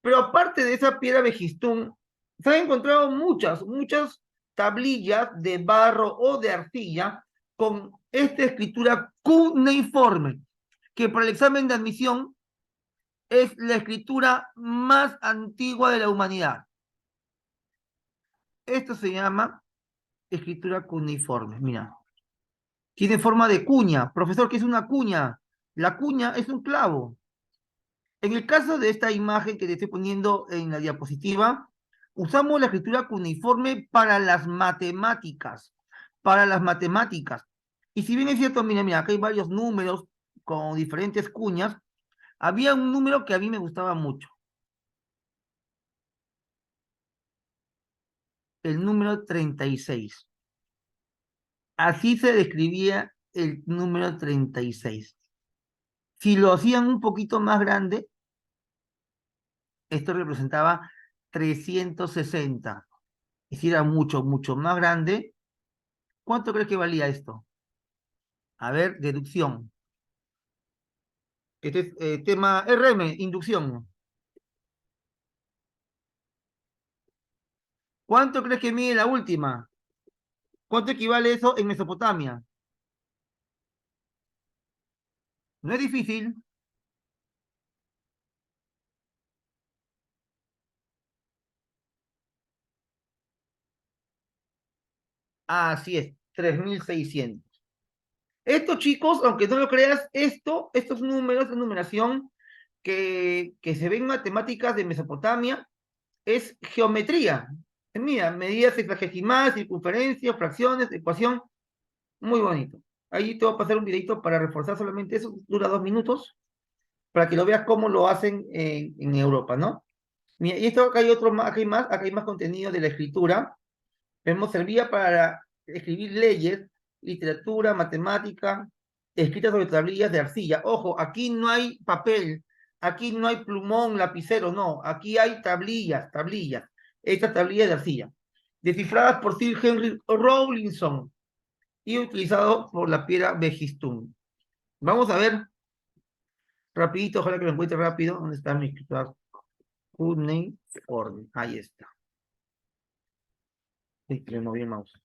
A: Pero aparte de esa piedra Vejistún, se han encontrado muchas tablillas de barro o de arcilla con esta escritura cuneiforme, que para el examen de admisión es la escritura más antigua de la humanidad. Esto se llama escritura cuneiforme. Mira, tiene forma de cuña. Profesor, ¿qué es una cuña? La cuña es un clavo. En el caso de esta imagen que te estoy poniendo en la diapositiva, usamos la escritura cuneiforme para las matemáticas. Para las matemáticas. Y si bien es cierto, mira, acá hay varios números con diferentes cuñas, había un número que a mí me gustaba mucho. El número 36. Así se describía el número 36. Si lo hacían un poquito más grande, esto representaba 360. Y si era mucho más grande, ¿cuánto crees que valía esto? A ver, deducción. Este es tema RM, inducción. ¿Cuánto crees que mide la última? ¿Cuánto equivale eso en Mesopotamia? No es difícil. Así es, 3600. Estos chicos, aunque no lo creas, estos números de numeración que se ven en matemáticas de Mesopotamia, es geometría. Mira, medidas sexagesimales, circunferencia, fracciones, ecuación, muy bonito. Ahí te voy a pasar un videito para reforzar solamente eso, dura 2 minutos, para que lo veas cómo lo hacen en Europa, ¿no? Mira, y esto acá hay otro más, acá hay más contenido de la escritura. Vemos, servía para escribir leyes, literatura, matemática, escritas sobre tablillas de arcilla. Ojo, aquí no hay papel, aquí no hay plumón, lapicero, no, aquí hay tablillas, estas tablillas de arcilla, descifradas por Sir Henry Rawlinson y utilizado por la piedra Behistun. Vamos a ver rapidito, ojalá que lo encuentre rápido, ¿dónde está mi escritura? Cuneiforme, ahí está. Sí, le moví el mouse.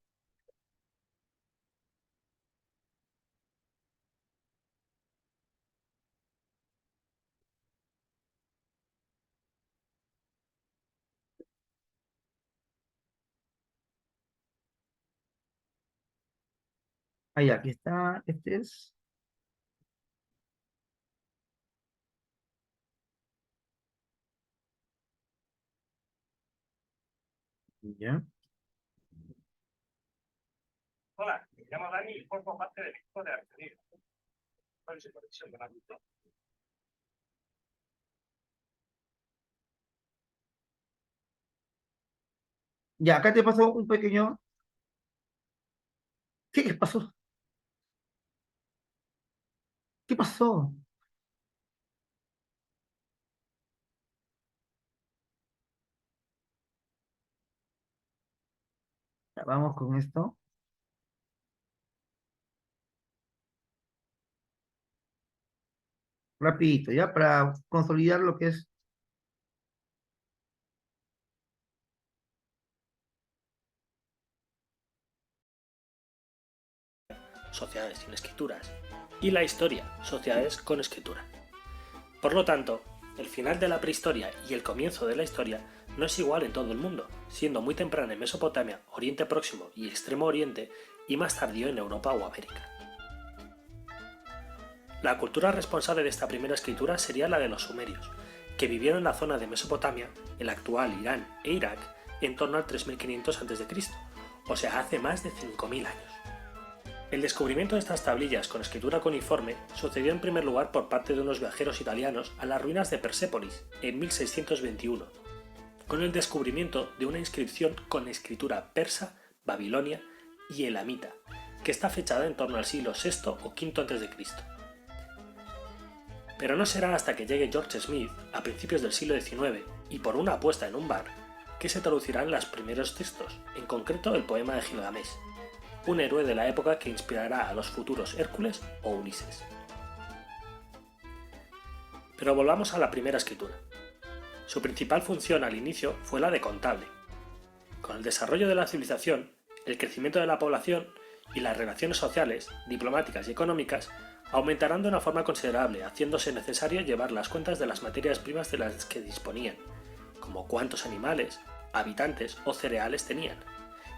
A: Ahí, aquí está, este es. Ya.
D: Hola, me llamo Dani y formo parte del equipo de Arcoíris. ¿Cuál es su conexión con la
A: Ya, acá te pasó un pequeño... ¿Qué pasó? ¿Qué pasó? Ya, vamos con esto. Rapidito, ya, para consolidar lo que es...
D: sociedades sin escrituras, y la historia, sociedades con escritura. Por lo tanto, el final de la prehistoria y el comienzo de la historia no es igual en todo el mundo, siendo muy temprana en Mesopotamia, Oriente Próximo y Extremo Oriente, y más tardío en Europa o América. La cultura responsable de esta primera escritura sería la de los sumerios, que vivieron en la zona de Mesopotamia, el actual Irán e Irak, en torno al 3500 a.C., o sea, hace más de 5000 años. El descubrimiento de estas tablillas con escritura cuneiforme sucedió en primer lugar por parte de unos viajeros italianos a las ruinas de Persépolis en 1621, con el descubrimiento de una inscripción con escritura persa, babilonia y elamita, que está fechada en torno al siglo VI o V a.C. Pero no será hasta que llegue George Smith a principios del siglo XIX y por una apuesta en un bar que se traducirán los primeros textos, en concreto el poema de Gilgamesh, un héroe de la época que inspirará a los futuros Hércules o Ulises. Pero volvamos a la primera escritura. Su principal función al inicio fue la de contable. Con el desarrollo de la civilización, el crecimiento de la población y las relaciones sociales, diplomáticas y económicas aumentarán de una forma considerable, haciéndose necesario llevar las cuentas de las materias primas de las que disponían, como cuántos animales, habitantes o cereales tenían,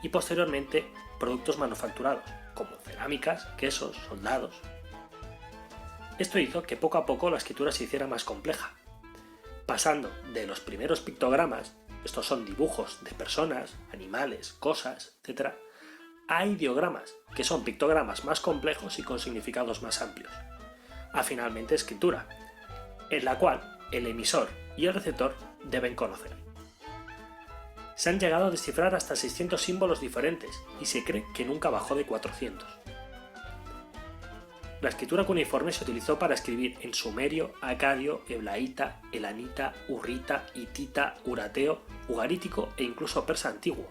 D: y posteriormente productos manufacturados, como cerámicas, quesos, soldados. Esto hizo que poco a poco la escritura se hiciera más compleja, pasando de los primeros pictogramas, estos son dibujos de personas, animales, cosas, etc., a ideogramas, que son pictogramas más complejos y con significados más amplios, a finalmente escritura, en la cual el emisor y el receptor deben conocer. Se han llegado a descifrar hasta 600 símbolos diferentes y se cree que nunca bajó de 400. La escritura cuneiforme se utilizó para escribir en sumerio, acadio, eblaíta, elamita, urrita, hitita, urateo, ugarítico e incluso persa antiguo.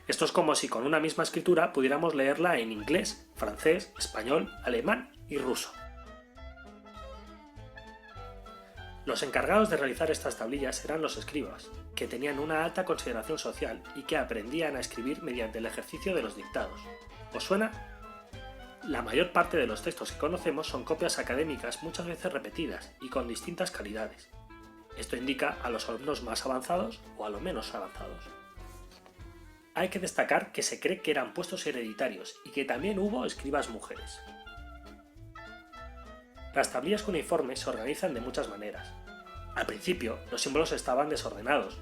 D: Esto es como si con una misma escritura pudiéramos leerla en inglés, francés, español, alemán y ruso. Los encargados de realizar estas tablillas eran los escribas, que tenían una alta consideración social y que aprendían a escribir mediante el ejercicio de los dictados. ¿Os suena? La mayor parte de los textos que conocemos son copias académicas muchas veces repetidas y con distintas calidades. Esto indica a los alumnos más avanzados o a los menos avanzados. Hay que destacar que se cree que eran puestos hereditarios y que también hubo escribas mujeres. Las tablillas cuneiformes se organizan de muchas maneras. Al principio, los símbolos estaban desordenados,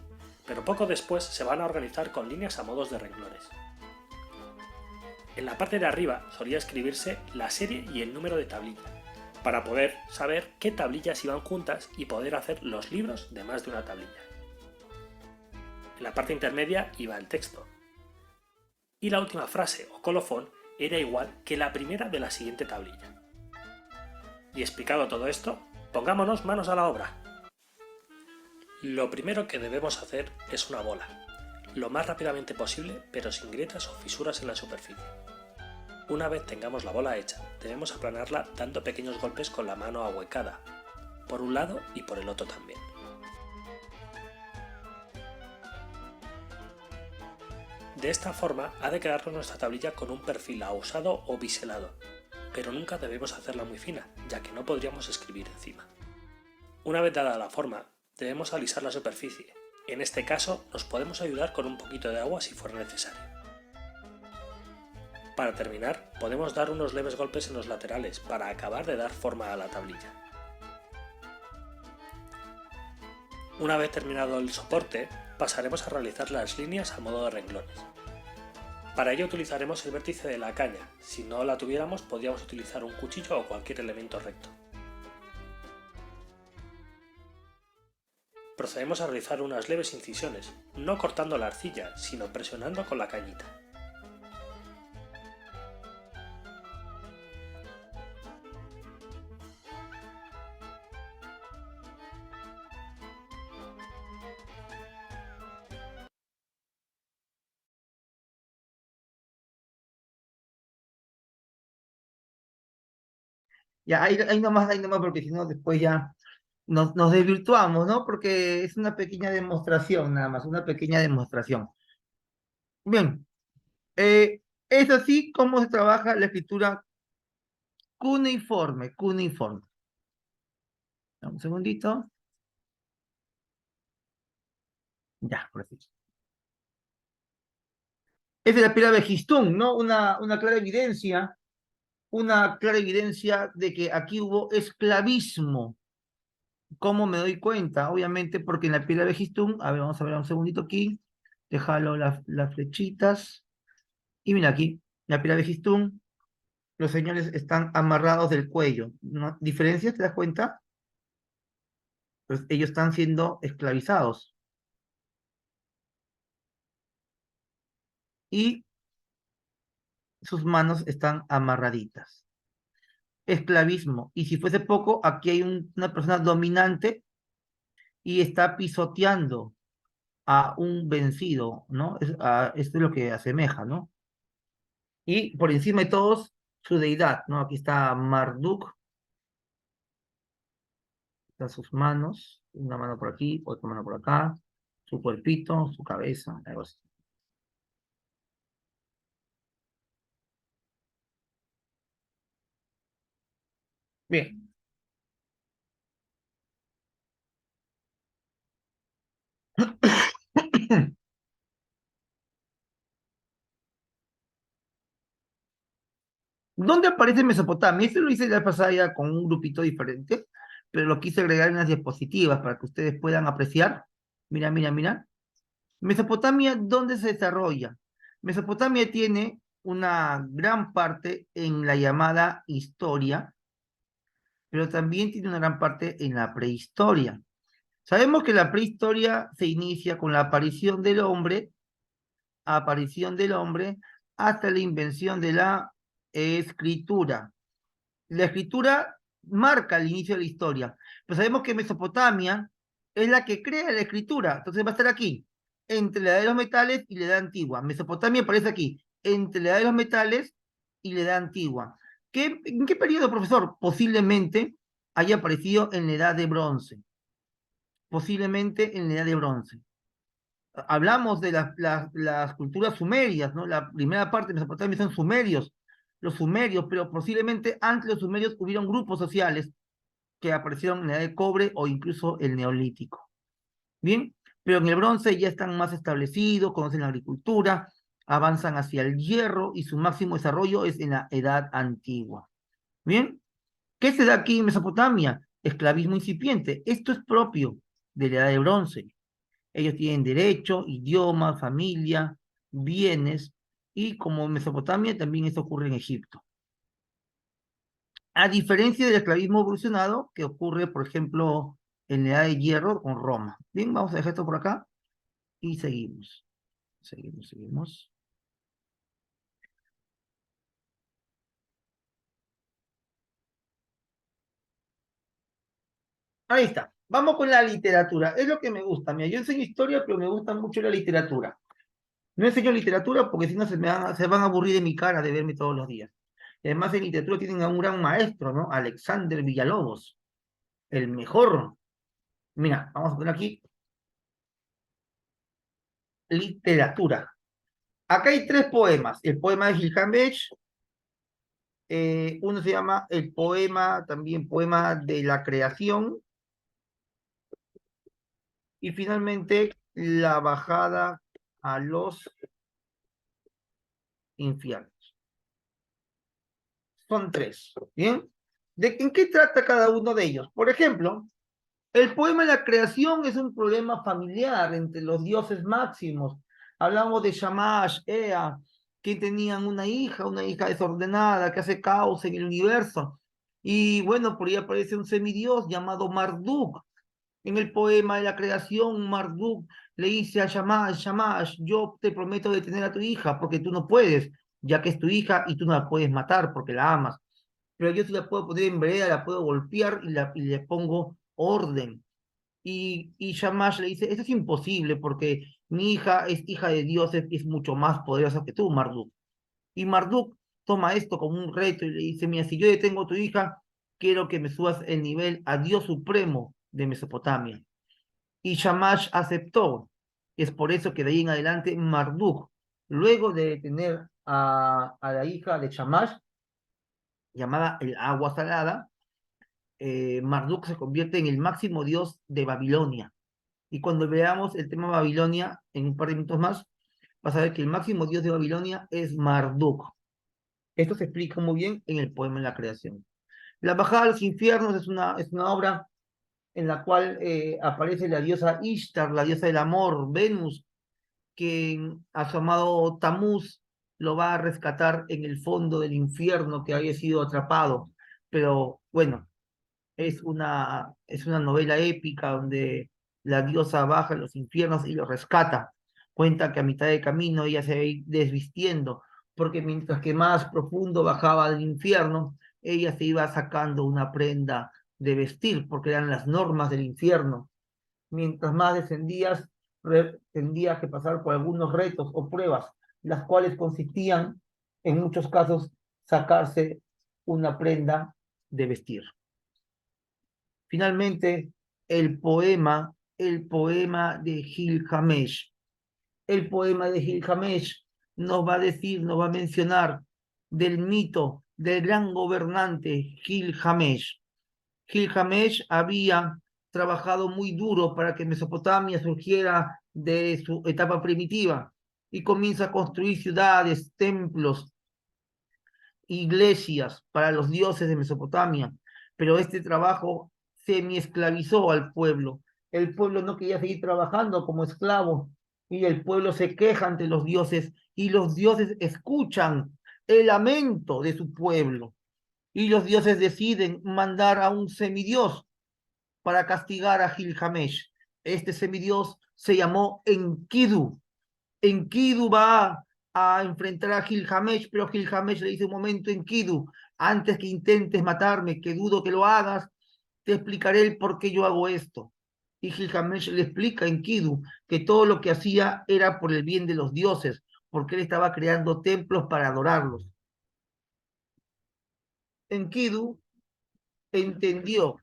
D: pero poco después se van a organizar con líneas a modos de renglones. En la parte de arriba solía escribirse la serie y el número de tablilla, para poder saber qué tablillas iban juntas y poder hacer los libros de más de una tablilla. En la parte intermedia iba el texto. Y la última frase o colofón era igual que la primera de la siguiente tablilla. Y explicado todo esto, pongámonos manos a la obra. Lo primero que debemos hacer es una bola, lo más rápidamente posible pero sin grietas o fisuras en la superficie. Una vez tengamos la bola hecha, debemos aplanarla dando pequeños golpes con la mano ahuecada, por un lado y por el otro también. De esta forma ha de quedarnos nuestra tablilla con un perfil ahusado o biselado, pero nunca debemos hacerla muy fina, ya que no podríamos escribir encima. Una vez dada la forma, debemos alisar la superficie. En este caso, nos podemos ayudar con un poquito de agua si fuera necesario. Para terminar, podemos dar unos leves golpes en los laterales para acabar de dar forma a la tablilla. Una vez terminado el soporte, pasaremos a realizar las líneas a modo de renglones. Para ello utilizaremos el vértice de la caña, si no la tuviéramos podríamos utilizar un cuchillo o cualquier elemento recto. procedemos a realizar unas leves incisiones, no cortando la arcilla, sino presionando con la cañita.
A: Ya, ahí nomás, porque si no, después ya nos desvirtuamos, ¿no? Porque es una pequeña demostración, nada más, una pequeña demostración. Bien, es así como se trabaja la escritura cuneiforme, cuneiforme. Un segundito. Ya, por aquí. Es de la pirámide de Gistún, ¿no? Una clara evidencia de que aquí hubo esclavismo. ¿Cómo me doy cuenta? Obviamente porque en la pirámide de Gistún, a ver, vamos a ver un segundito aquí, déjalo las flechitas, y mira aquí, la pirámide de Gistún, los señores están amarrados del cuello, ¿no? ¿Diferencia? ¿Te das cuenta? Pues ellos están siendo esclavizados. Y sus manos están amarraditas. Esclavismo. Y si fuese poco, aquí hay una persona dominante y está pisoteando a un vencido, ¿no? Esto es lo que asemeja, ¿no? Y por encima de todos, su deidad, ¿no? Aquí está Marduk, están sus manos, una mano por aquí, otra mano por acá, su cuerpito, su cabeza, algo así. Bien. ¿Dónde aparece Mesopotamia? Esto lo hice la pasada ya con un grupito diferente, pero lo quise agregar en las diapositivas para que ustedes puedan apreciar. Mira, mira, mira. Mesopotamia, ¿dónde se desarrolla? Mesopotamia tiene una gran parte en la llamada historia, pero también tiene una gran parte en la prehistoria. Sabemos que la prehistoria se inicia con la aparición del hombre, hasta la invención de la escritura. La escritura marca el inicio de la historia, pero sabemos que Mesopotamia es la que crea la escritura, entonces va a estar aquí, entre la edad de los metales y la edad antigua. Mesopotamia aparece aquí, entre la edad de los metales y la edad antigua. ¿En qué periodo, profesor? Posiblemente haya aparecido en la edad de bronce, posiblemente en la edad de bronce. Hablamos de las culturas sumerias, ¿no? La primera parte de Mesopotamia son sumerios, los sumerios, pero posiblemente antes de los sumerios hubieron grupos sociales que aparecieron en la edad de cobre o incluso el neolítico. Bien, pero en el bronce ya están más establecidos, conocen la agricultura, avanzan hacia el hierro y su máximo desarrollo es en la edad antigua. Bien, ¿qué se da aquí en Mesopotamia? Esclavismo incipiente. Esto es propio de la edad de bronce. Ellos tienen derecho, idioma, familia, bienes, y como en Mesopotamia también esto ocurre en Egipto. A diferencia del esclavismo evolucionado que ocurre, por ejemplo, en la edad de hierro con Roma. Bien, vamos a dejar esto por acá y seguimos. Seguimos. Ahí está. Vamos con la literatura. Es lo que me gusta. Mira, yo enseño historia, pero me gusta mucho la literatura. No enseño literatura porque si no se van a aburrir de mi cara de verme todos los días. Y además en literatura tienen a un gran maestro, ¿no? Alexander Villalobos, el mejor. Mira, vamos a poner aquí literatura. Acá hay tres poemas. El poema de Gilgamesh, uno se llama el poema, también poema de la creación, y finalmente la bajada a los infiernos. Son tres, ¿bien? ¿En qué trata cada uno de ellos? Por ejemplo, el poema de la creación es un problema familiar entre los dioses máximos. Hablamos de Shamash, Ea, que tenían una hija desordenada que hace caos en el universo. Y bueno, por ahí aparece un semidios llamado Marduk, En el poema de la creación, Marduk le dice a Shamash, Shamash, yo te prometo detener a tu hija porque tú no puedes, ya que es tu hija y tú no la puedes matar porque la amas. Pero yo sí la puedo poner en vereda, la puedo golpear y le pongo orden. Y Shamash le dice, eso es imposible porque mi hija es hija de Dios, es mucho más poderosa que tú, Marduk. Y Marduk toma esto como un reto y le dice, mira, si yo detengo a tu hija, quiero que me subas el nivel a Dios Supremo de Mesopotamia. Y Shamash aceptó. Es por eso que de ahí en adelante Marduk, luego de detener a la hija de Shamash, llamada el agua salada, Marduk se convierte en el máximo dios de Babilonia. Y cuando veamos el tema Babilonia en un par de minutos más, vas a ver que el máximo dios de Babilonia es Marduk. Esto se explica muy bien en el poema de la creación. La bajada a los infiernos es una obra en la cual aparece la diosa Ishtar, la diosa del amor, Venus, que a su amado Tamuz lo va a rescatar en el fondo del infierno que había sido atrapado. Pero bueno, es una novela épica donde la diosa baja a los infiernos y lo rescata. Cuenta que a mitad de camino ella se va a ir desvistiendo, porque mientras que más profundo bajaba del infierno, ella se iba sacando una prenda de vestir, porque eran las normas del infierno. Mientras más descendías, tendrías que pasar por algunos retos o pruebas, las cuales consistían, en muchos casos, sacarse una prenda de vestir. Finalmente, el poema de Gilgamesh. El poema de Gilgamesh nos va a decir, nos va a mencionar del mito del gran gobernante Gilgamesh. Gilgamesh había trabajado muy duro para que Mesopotamia surgiera de su etapa primitiva y comienza a construir ciudades, templos, iglesias para los dioses de Mesopotamia, pero este trabajo semi-esclavizó al pueblo. El pueblo no quería seguir trabajando como esclavo y el pueblo se queja ante los dioses y los dioses escuchan el lamento de su pueblo y los dioses deciden mandar a un semidios para castigar a Gilgamesh. Este semidios se llamó Enkidu. Enkidu va a enfrentar a Gilgamesh, pero Gilgamesh le dice un momento, Enkidu, antes que intentes matarme, que dudo que lo hagas, te explicaré el por qué yo hago esto. Y Gilgamesh le explica a Enkidu que todo lo que hacía era por el bien de los dioses, porque él estaba creando templos para adorarlos. Enkidu entendió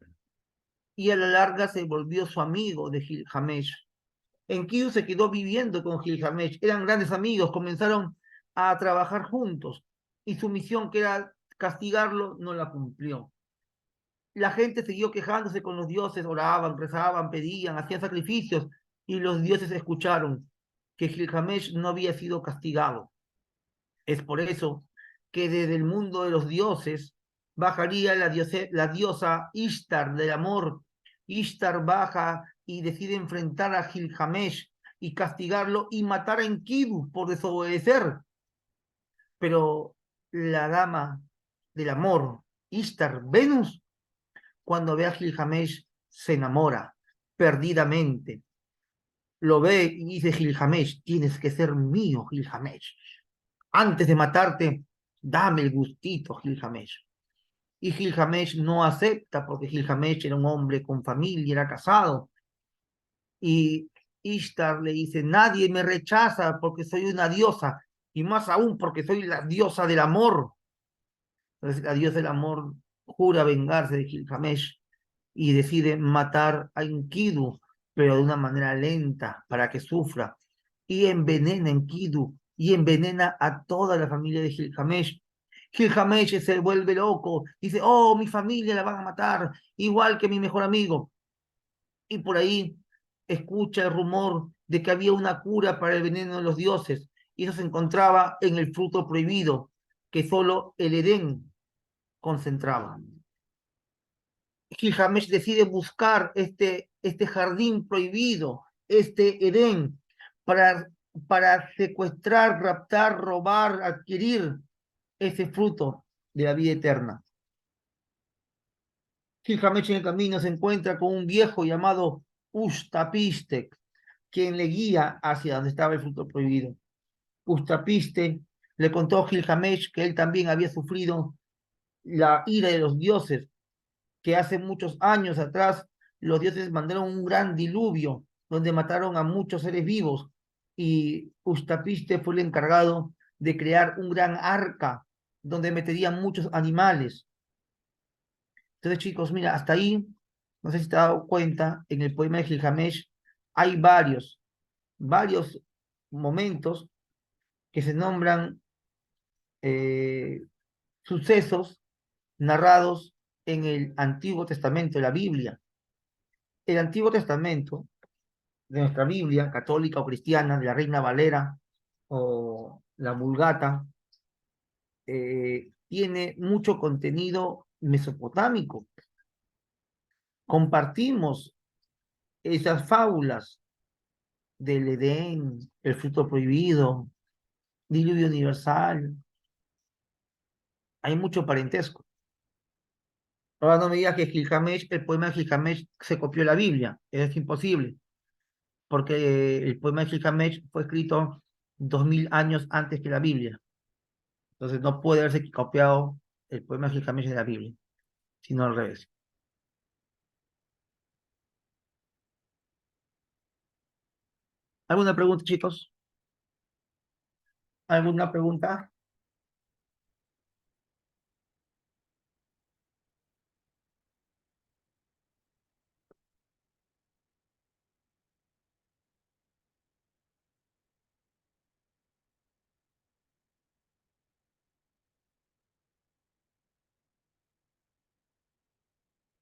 A: y a la larga se volvió su amigo de Gilgamesh. Enkidu se quedó viviendo con Gilgamesh, eran grandes amigos, comenzaron a trabajar juntos y su misión, que era castigarlo, no la cumplió. La gente siguió quejándose con los dioses, oraban, rezaban, pedían, hacían sacrificios y los dioses escucharon que Gilgamesh no había sido castigado. Es por eso que desde el mundo de los dioses bajaría la diosa Ishtar del amor. Ishtar baja y decide enfrentar a Gilgamesh y castigarlo y matar a Enkidu por desobedecer. Pero la dama del amor, Ishtar, Venus, cuando ve a Gilgamesh, se enamora perdidamente. Lo ve y dice Gilgamesh, tienes que ser mío, Gilgamesh. Antes de matarte, dame el gustito, Gilgamesh. Y Gilgamesh no acepta porque Gilgamesh era un hombre con familia, era casado. Y Ishtar le dice, nadie me rechaza porque soy una diosa, y más aún porque soy la diosa del amor. Entonces la diosa del amor jura vengarse de Gilgamesh y decide matar a Enkidu, pero de una manera lenta para que sufra. Y envenena a Enkidu y envenena a toda la familia de Gilgamesh. Gilgamesh se vuelve loco, dice, oh, mi familia la van a matar, igual que mi mejor amigo. Y por ahí escucha el rumor de que había una cura para el veneno de los dioses, y eso se encontraba en el fruto prohibido, que solo el Edén concentraba. Gilgamesh decide buscar este jardín prohibido, este Edén, para secuestrar, raptar, robar, adquirir ese fruto de la vida eterna. Gilgamesh en el camino se encuentra con un viejo llamado Ustapiste, quien le guía hacia donde estaba el fruto prohibido. Ustapiste le contó a Gilgamesh que él también había sufrido la ira de los dioses, que hace muchos años atrás los dioses mandaron un gran diluvio donde mataron a muchos seres vivos y Ustapiste fue el encargado de crear un gran arca donde meterían muchos animales. Entonces, chicos, mira, hasta ahí, no sé si te has dado cuenta, en el poema de Gilgamesh hay varios momentos que se nombran eh, sucesos narrados en el Antiguo Testamento, la Biblia. El Antiguo Testamento de nuestra Biblia, católica o cristiana, de la Reina Valera o la Vulgata, tiene mucho contenido mesopotámico. Compartimos esas fábulas del Edén, el fruto prohibido, diluvio universal. Hay mucho parentesco. Ahora no me digas que Gilgamesh, el poema de Gilgamesh se copió la Biblia. Es imposible, porque el poema de Gilgamesh fue escrito 2000 años antes que la Biblia. Entonces no puede haberse copiado el poema de Gilgamesh de la Biblia, sino al revés. ¿Alguna pregunta, chicos? ¿Alguna pregunta?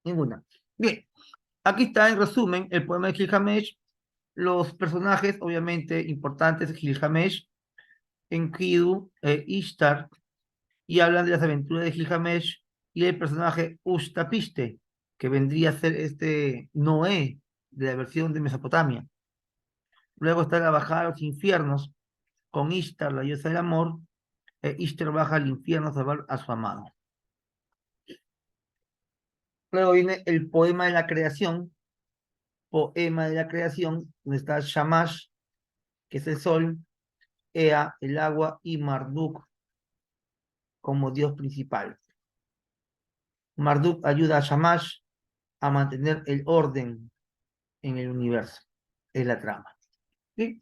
A: Ninguna. Bien, aquí está en resumen el poema de Gilgamesh. Los personajes, obviamente, importantes de Gilgamesh, Enkidu e Ishtar, y hablan de las aventuras de Gilgamesh y el personaje Ustapiste, que vendría a ser este Noé de la versión de Mesopotamia. Luego está la bajada a los infiernos con Ishtar, la diosa del amor, e Ishtar baja al infierno a salvar a su amado. Luego viene el poema de la creación, donde está Shamash, que es el sol, Ea, el agua, y Marduk como dios principal. Marduk ayuda a Shamash a mantener el orden en el universo. Es la trama. ¿Sí?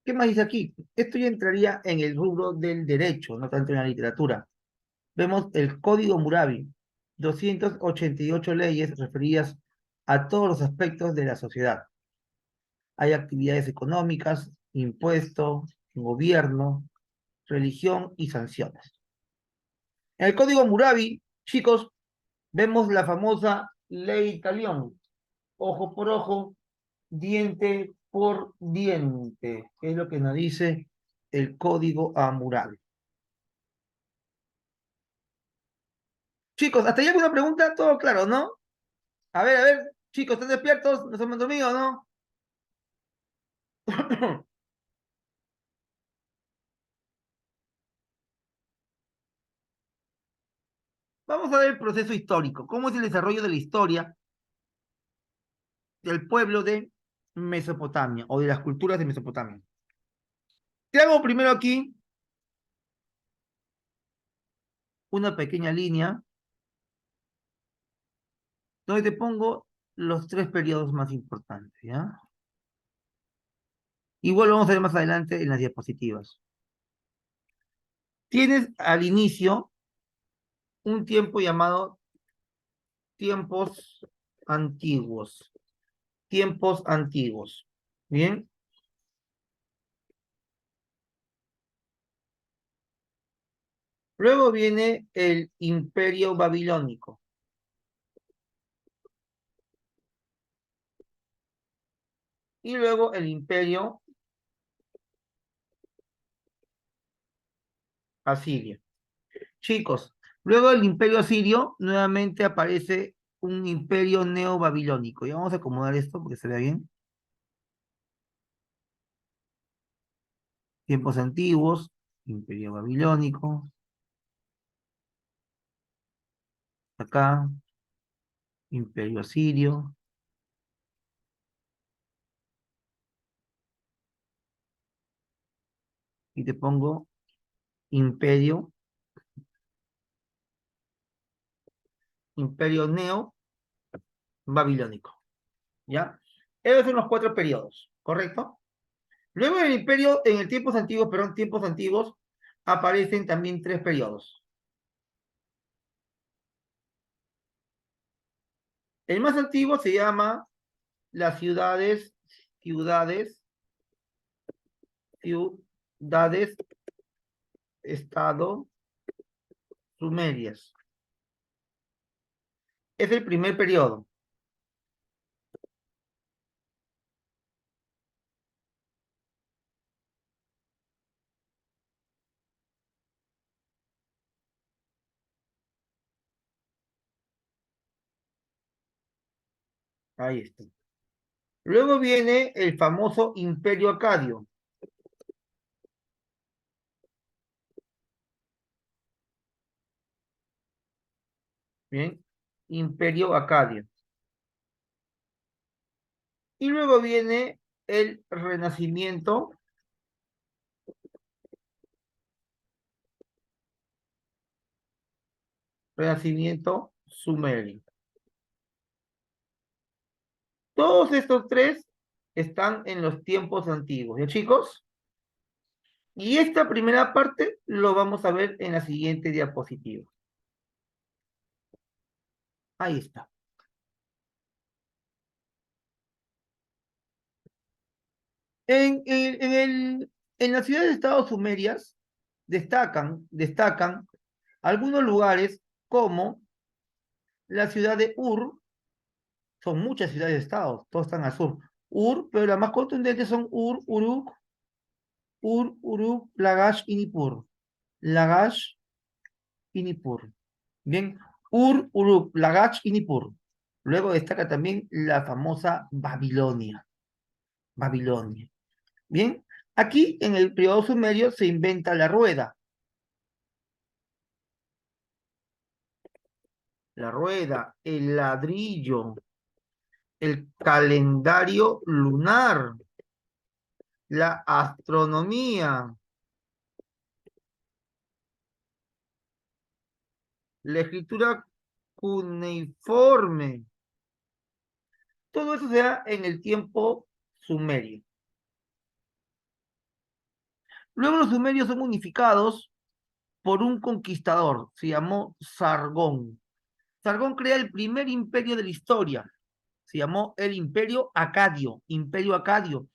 A: ¿Qué más dice aquí? Esto ya entraría en el rubro del derecho, no tanto en la literatura. Vemos el Código Hammurabi, 288 leyes referidas a todos los aspectos de la sociedad. Hay actividades económicas, impuestos, gobierno, religión y sanciones. En el Código Hammurabi, chicos, vemos la famosa ley Talión, ojo por ojo, diente por diente, que es lo que nos dice el Código Hammurabi. Chicos, ¿hasta ahí alguna pregunta? Todo claro, ¿no? A ver, chicos, ¿están despiertos? ¿No se han dormido, no? Vamos a ver el proceso histórico. ¿Cómo es el desarrollo de la historia del pueblo de Mesopotamia o de las culturas de Mesopotamia? Te hago primero aquí una pequeña línea donde te pongo los 3 periodos más importantes, ¿ya? Igual lo vamos a ver más adelante en las diapositivas. Tienes al inicio un tiempo llamado tiempos antiguos. Tiempos antiguos. ¿Bien? Luego viene el imperio babilónico. Y luego el imperio asirio. Chicos, luego del imperio asirio nuevamente aparece un imperio neobabilónico. Y vamos a acomodar esto porque se vea bien. Tiempos antiguos, Imperio babilónico. Acá, Imperio asirio. Y te pongo Imperio neo babilónico. ¿Ya? Esos son los 4 periodos, ¿correcto? Luego del imperio, en el tiempos antiguos, perdón, tiempos antiguos, aparecen también 3 periodos. El más antiguo se llama las ciudades, estado, sumerias. Es el primer periodo. Ahí está. Luego viene el famoso Imperio Acadio. Bien, Imperio Acadio. Y luego viene el Renacimiento sumerio. Todos estos 3 están en los tiempos antiguos, ¿ya chicos? Y esta primera parte lo vamos a ver en la siguiente diapositiva. Ahí está. En las ciudades de estados sumerias destacan algunos lugares como la ciudad de Ur. Son muchas ciudades de estados, todos están al sur. Ur, pero las más contundentes son Ur, Uruk, Lagash y Nippur. Lagash y Nippur. Bien, Uruk, Lagash y Nippur. Luego destaca también la famosa Babilonia. Babilonia. Bien, aquí en el periodo sumerio se inventa la rueda. La rueda, el ladrillo, el calendario lunar, la astronomía, la escritura cuneiforme. Todo eso se da en el tiempo sumerio. Luego los sumerios son unificados por un conquistador, se llamó Sargón. Sargón crea el primer imperio de la historia, se llamó el Imperio Acadio, Imperio Acadio.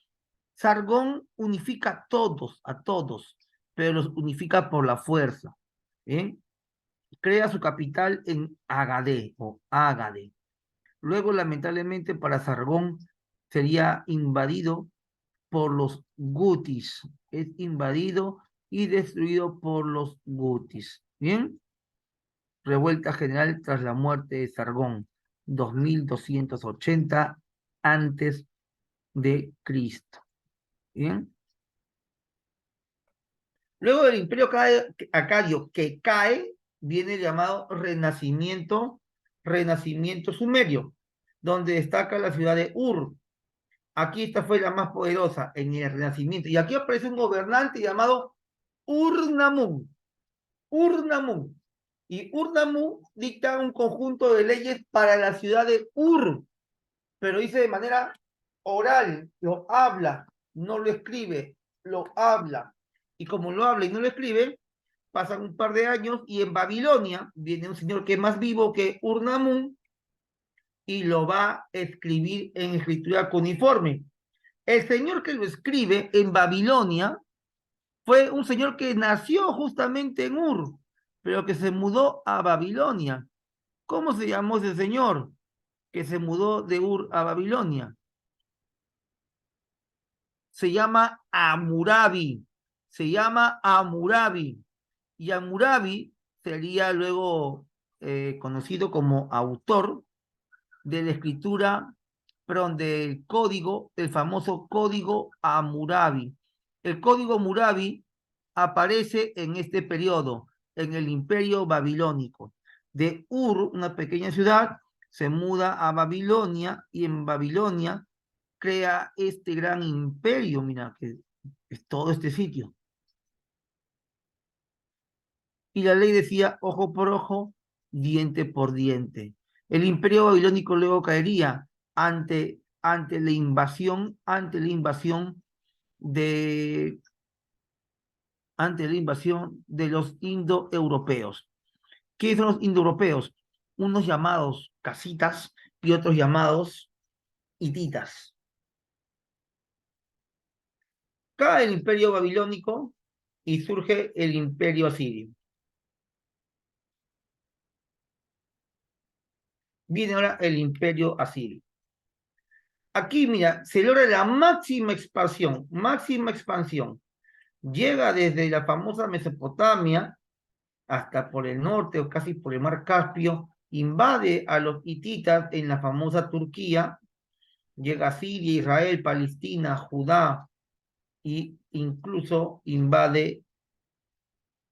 A: Sargón unifica a todos, pero los unifica por la fuerza. ¿Eh? Crea su capital en Agade o Ágade. Luego, lamentablemente, para Sargón sería invadido por los gutis. Es invadido y destruido por los gutis. ¿Bien? Revuelta general tras la muerte de Sargón, 2280 antes de Cristo. ¿Bien? Luego del Imperio Acadio que cae, viene el llamado Renacimiento sumerio, donde destaca la ciudad de Ur. Aquí esta fue la más poderosa en el Renacimiento. Y aquí aparece un gobernante llamado Ur-Nammu. Ur-Nammu. Y Ur-Nammu dicta un conjunto de leyes para la ciudad de Ur, pero dice de manera oral, lo habla, no lo escribe, lo habla. Y como lo habla y no lo escribe, pasan un par de años y en Babilonia viene un señor que es más vivo que Ur-Nammu y lo va a escribir en escritura cuneiforme. El señor que lo escribe en Babilonia fue un señor que nació justamente en Ur, pero que se mudó a Babilonia. ¿Cómo se llamó ese señor que se mudó de Ur a Babilonia? Se llama Hammurabi. Se llama Hammurabi. Y Hammurabi sería luego conocido como autor de la escritura, perdón, del código, el famoso código Hammurabi. El código Hammurabi aparece en este periodo, en el Imperio Babilónico. De Ur, una pequeña ciudad, se muda a Babilonia y en Babilonia crea este gran imperio, mira, que es todo este sitio. Y la ley decía ojo por ojo, diente por diente. El imperio babilónico luego caería ante la invasión de, ante la invasión de los indoeuropeos. ¿Qué son los indoeuropeos? Unos llamados casitas y otros llamados hititas. Cae el imperio babilónico y surge el imperio asirio. Viene ahora el imperio asirio. Aquí, mira, se logra la máxima expansión. Llega desde la famosa Mesopotamia hasta por el norte o casi por el mar Caspio, invade a los hititas en la famosa Turquía, llega a Siria, Israel, Palestina, Judá e incluso invade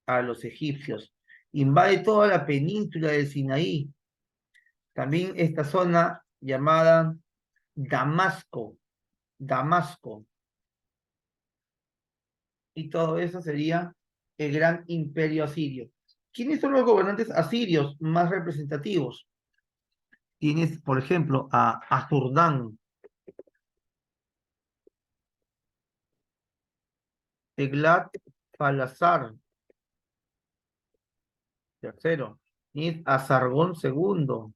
A: a los egipcios. Invade toda la península del Sinaí, también esta zona llamada Damasco, y todo eso sería el gran imperio asirio. ¿Quiénes son los gobernantes asirios más representativos? Tienes, por ejemplo, a Azurdán, Eglat-Palasar, tercero. Tienes a Sargón II,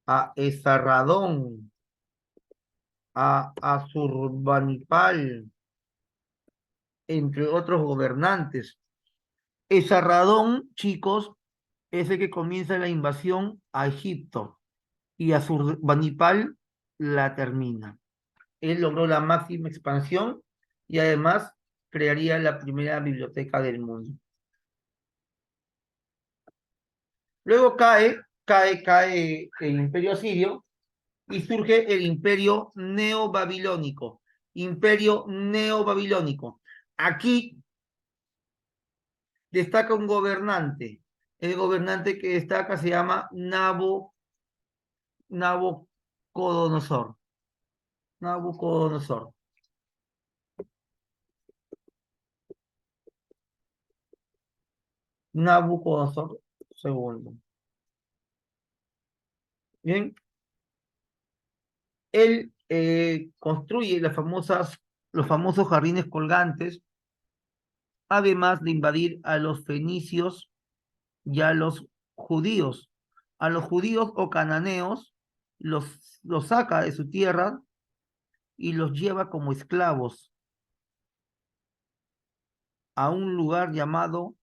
A: a Esarradón, a Asurbanipal, entre otros gobernantes. Esarradón, chicos, es el que comienza la invasión a Egipto y Asurbanipal la termina. Él logró la máxima expansión y además crearía la primera biblioteca del mundo. Luego cae el imperio asirio y surge el imperio neobabilónico. Imperio neobabilónico. Aquí destaca un gobernante. El gobernante que destaca se llama Nabucodonosor. Nabucodonosor. Nabucodonosor segundo. Bien, él construye los famosos jardines colgantes, además de invadir a los fenicios y a los judíos. A los judíos o cananeos los saca de su tierra y los lleva como esclavos a un lugar llamado,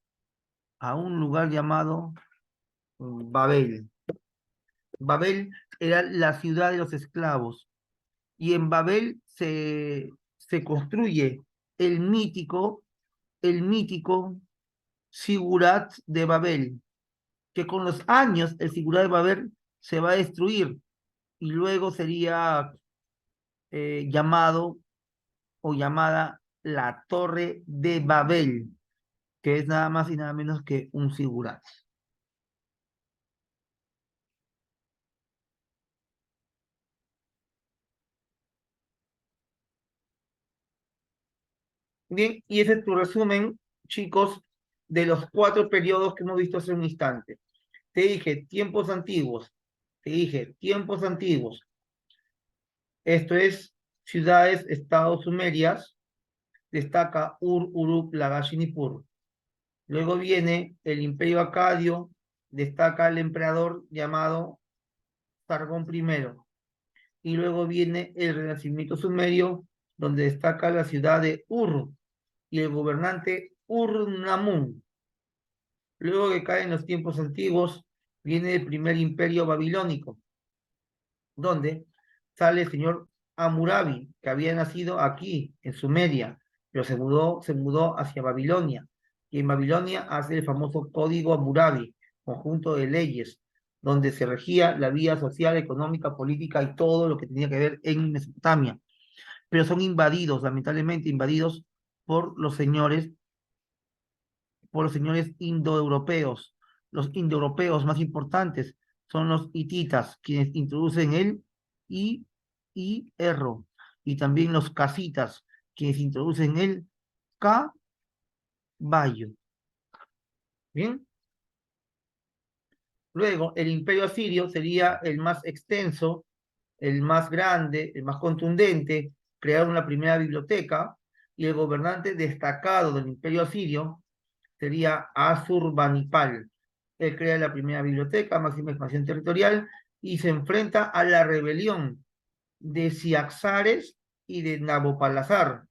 A: Babel. Babel era la ciudad de los esclavos. Y en Babel se construye el mítico Sigurat de Babel, que con los años el Sigurat de Babel se va a destruir y luego sería llamado o llamada la Torre de Babel, que es nada más y nada menos que un Sigurat. Bien, y ese es tu resumen, chicos, de los 4 periodos que hemos visto hace un instante. Te dije tiempos antiguos, esto es ciudades, estados sumerias, destaca Ur, Uruk, Lagash y Nippur. Luego viene el imperio acadio, destaca el emperador llamado Sargón I. Y luego viene el renacimiento sumerio, donde destaca la ciudad de Ur y el gobernante Ur-Namún. Luego que caen los tiempos antiguos, viene el primer imperio babilónico, donde sale el señor Hammurabi, que había nacido aquí, en Sumeria, pero se mudó hacia Babilonia. Y en Babilonia hace el famoso Código Hammurabi, conjunto de leyes, donde se regía la vida social, económica, política y todo lo que tenía que ver en Mesopotamia. Pero son invadidos, lamentablemente invadidos por los señores por los señores indoeuropeos. Los indoeuropeos más importantes son los hititas, quienes introducen el hierro, y también los casitas, quienes introducen el caballo. Bien. Luego, el imperio asirio sería el más extenso, el más grande, el más contundente. Crearon la primera biblioteca, y el gobernante destacado del imperio asirio sería Asurbanipal. Él crea la primera biblioteca, máxima expansión territorial, y se enfrenta a la rebelión de Ciaxares y de Nabopolassar.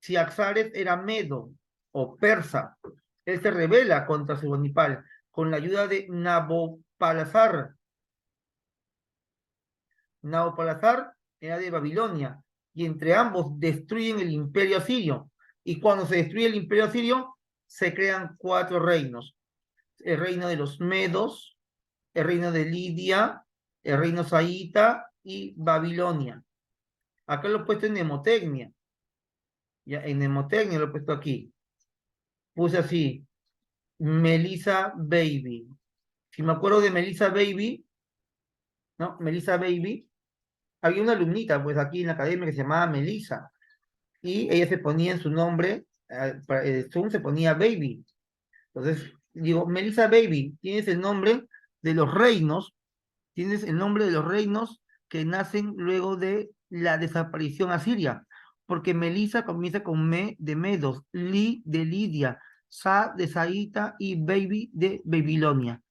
A: Ciaxares era medo o persa. Él se rebela contra Asurbanipal con la ayuda de Nabopolassar. Nabopolassar era de Babilonia, y entre ambos destruyen el imperio asirio. Y cuando se destruye el imperio asirio, se crean 4 reinos: el reino de los medos, el reino de Lidia, el reino saíta y Babilonia. Acá lo he puesto en mnemotecnia. Ya, en mnemotecnia lo he puesto aquí. Puse así, Melissa Baby. Si me acuerdo de Melissa Baby, ¿no? Melissa Baby. Había una alumnita, pues, aquí en la academia que se llamaba Melissa. Y ella se ponía en su nombre, Zoom se ponía Baby. Entonces, digo, Melissa Baby, tienes el nombre de los reinos, tienes el nombre de los reinos que nacen luego de la desaparición asiria, porque Melissa comienza con Me de Medos, Li de Lidia, Sa de Saíta y Baby de Babilonia.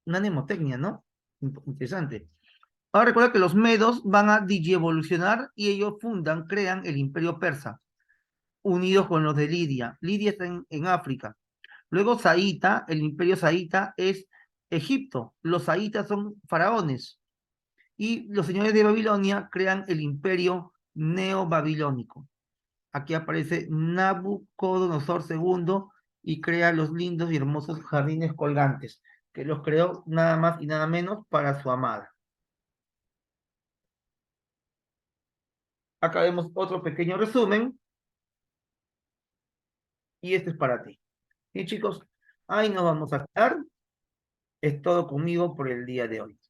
A: Una mnemotecnia, ¿no? Interesante. Ahora recuerda que los medos van a digievolucionar y ellos crean el imperio persa, unidos con los de Lidia. Lidia está en África. Luego Saíta, el imperio Saíta es Egipto. Los saítas son faraones. Y los señores de Babilonia crean el imperio neobabilónico. Aquí aparece Nabucodonosor II y crea los lindos y hermosos jardines colgantes, que los creó nada más y nada menos para su amada. Acá vemos otro pequeño resumen, y este es para ti. Y chicos, ahí nos vamos a quedar. Es todo conmigo por el día de hoy.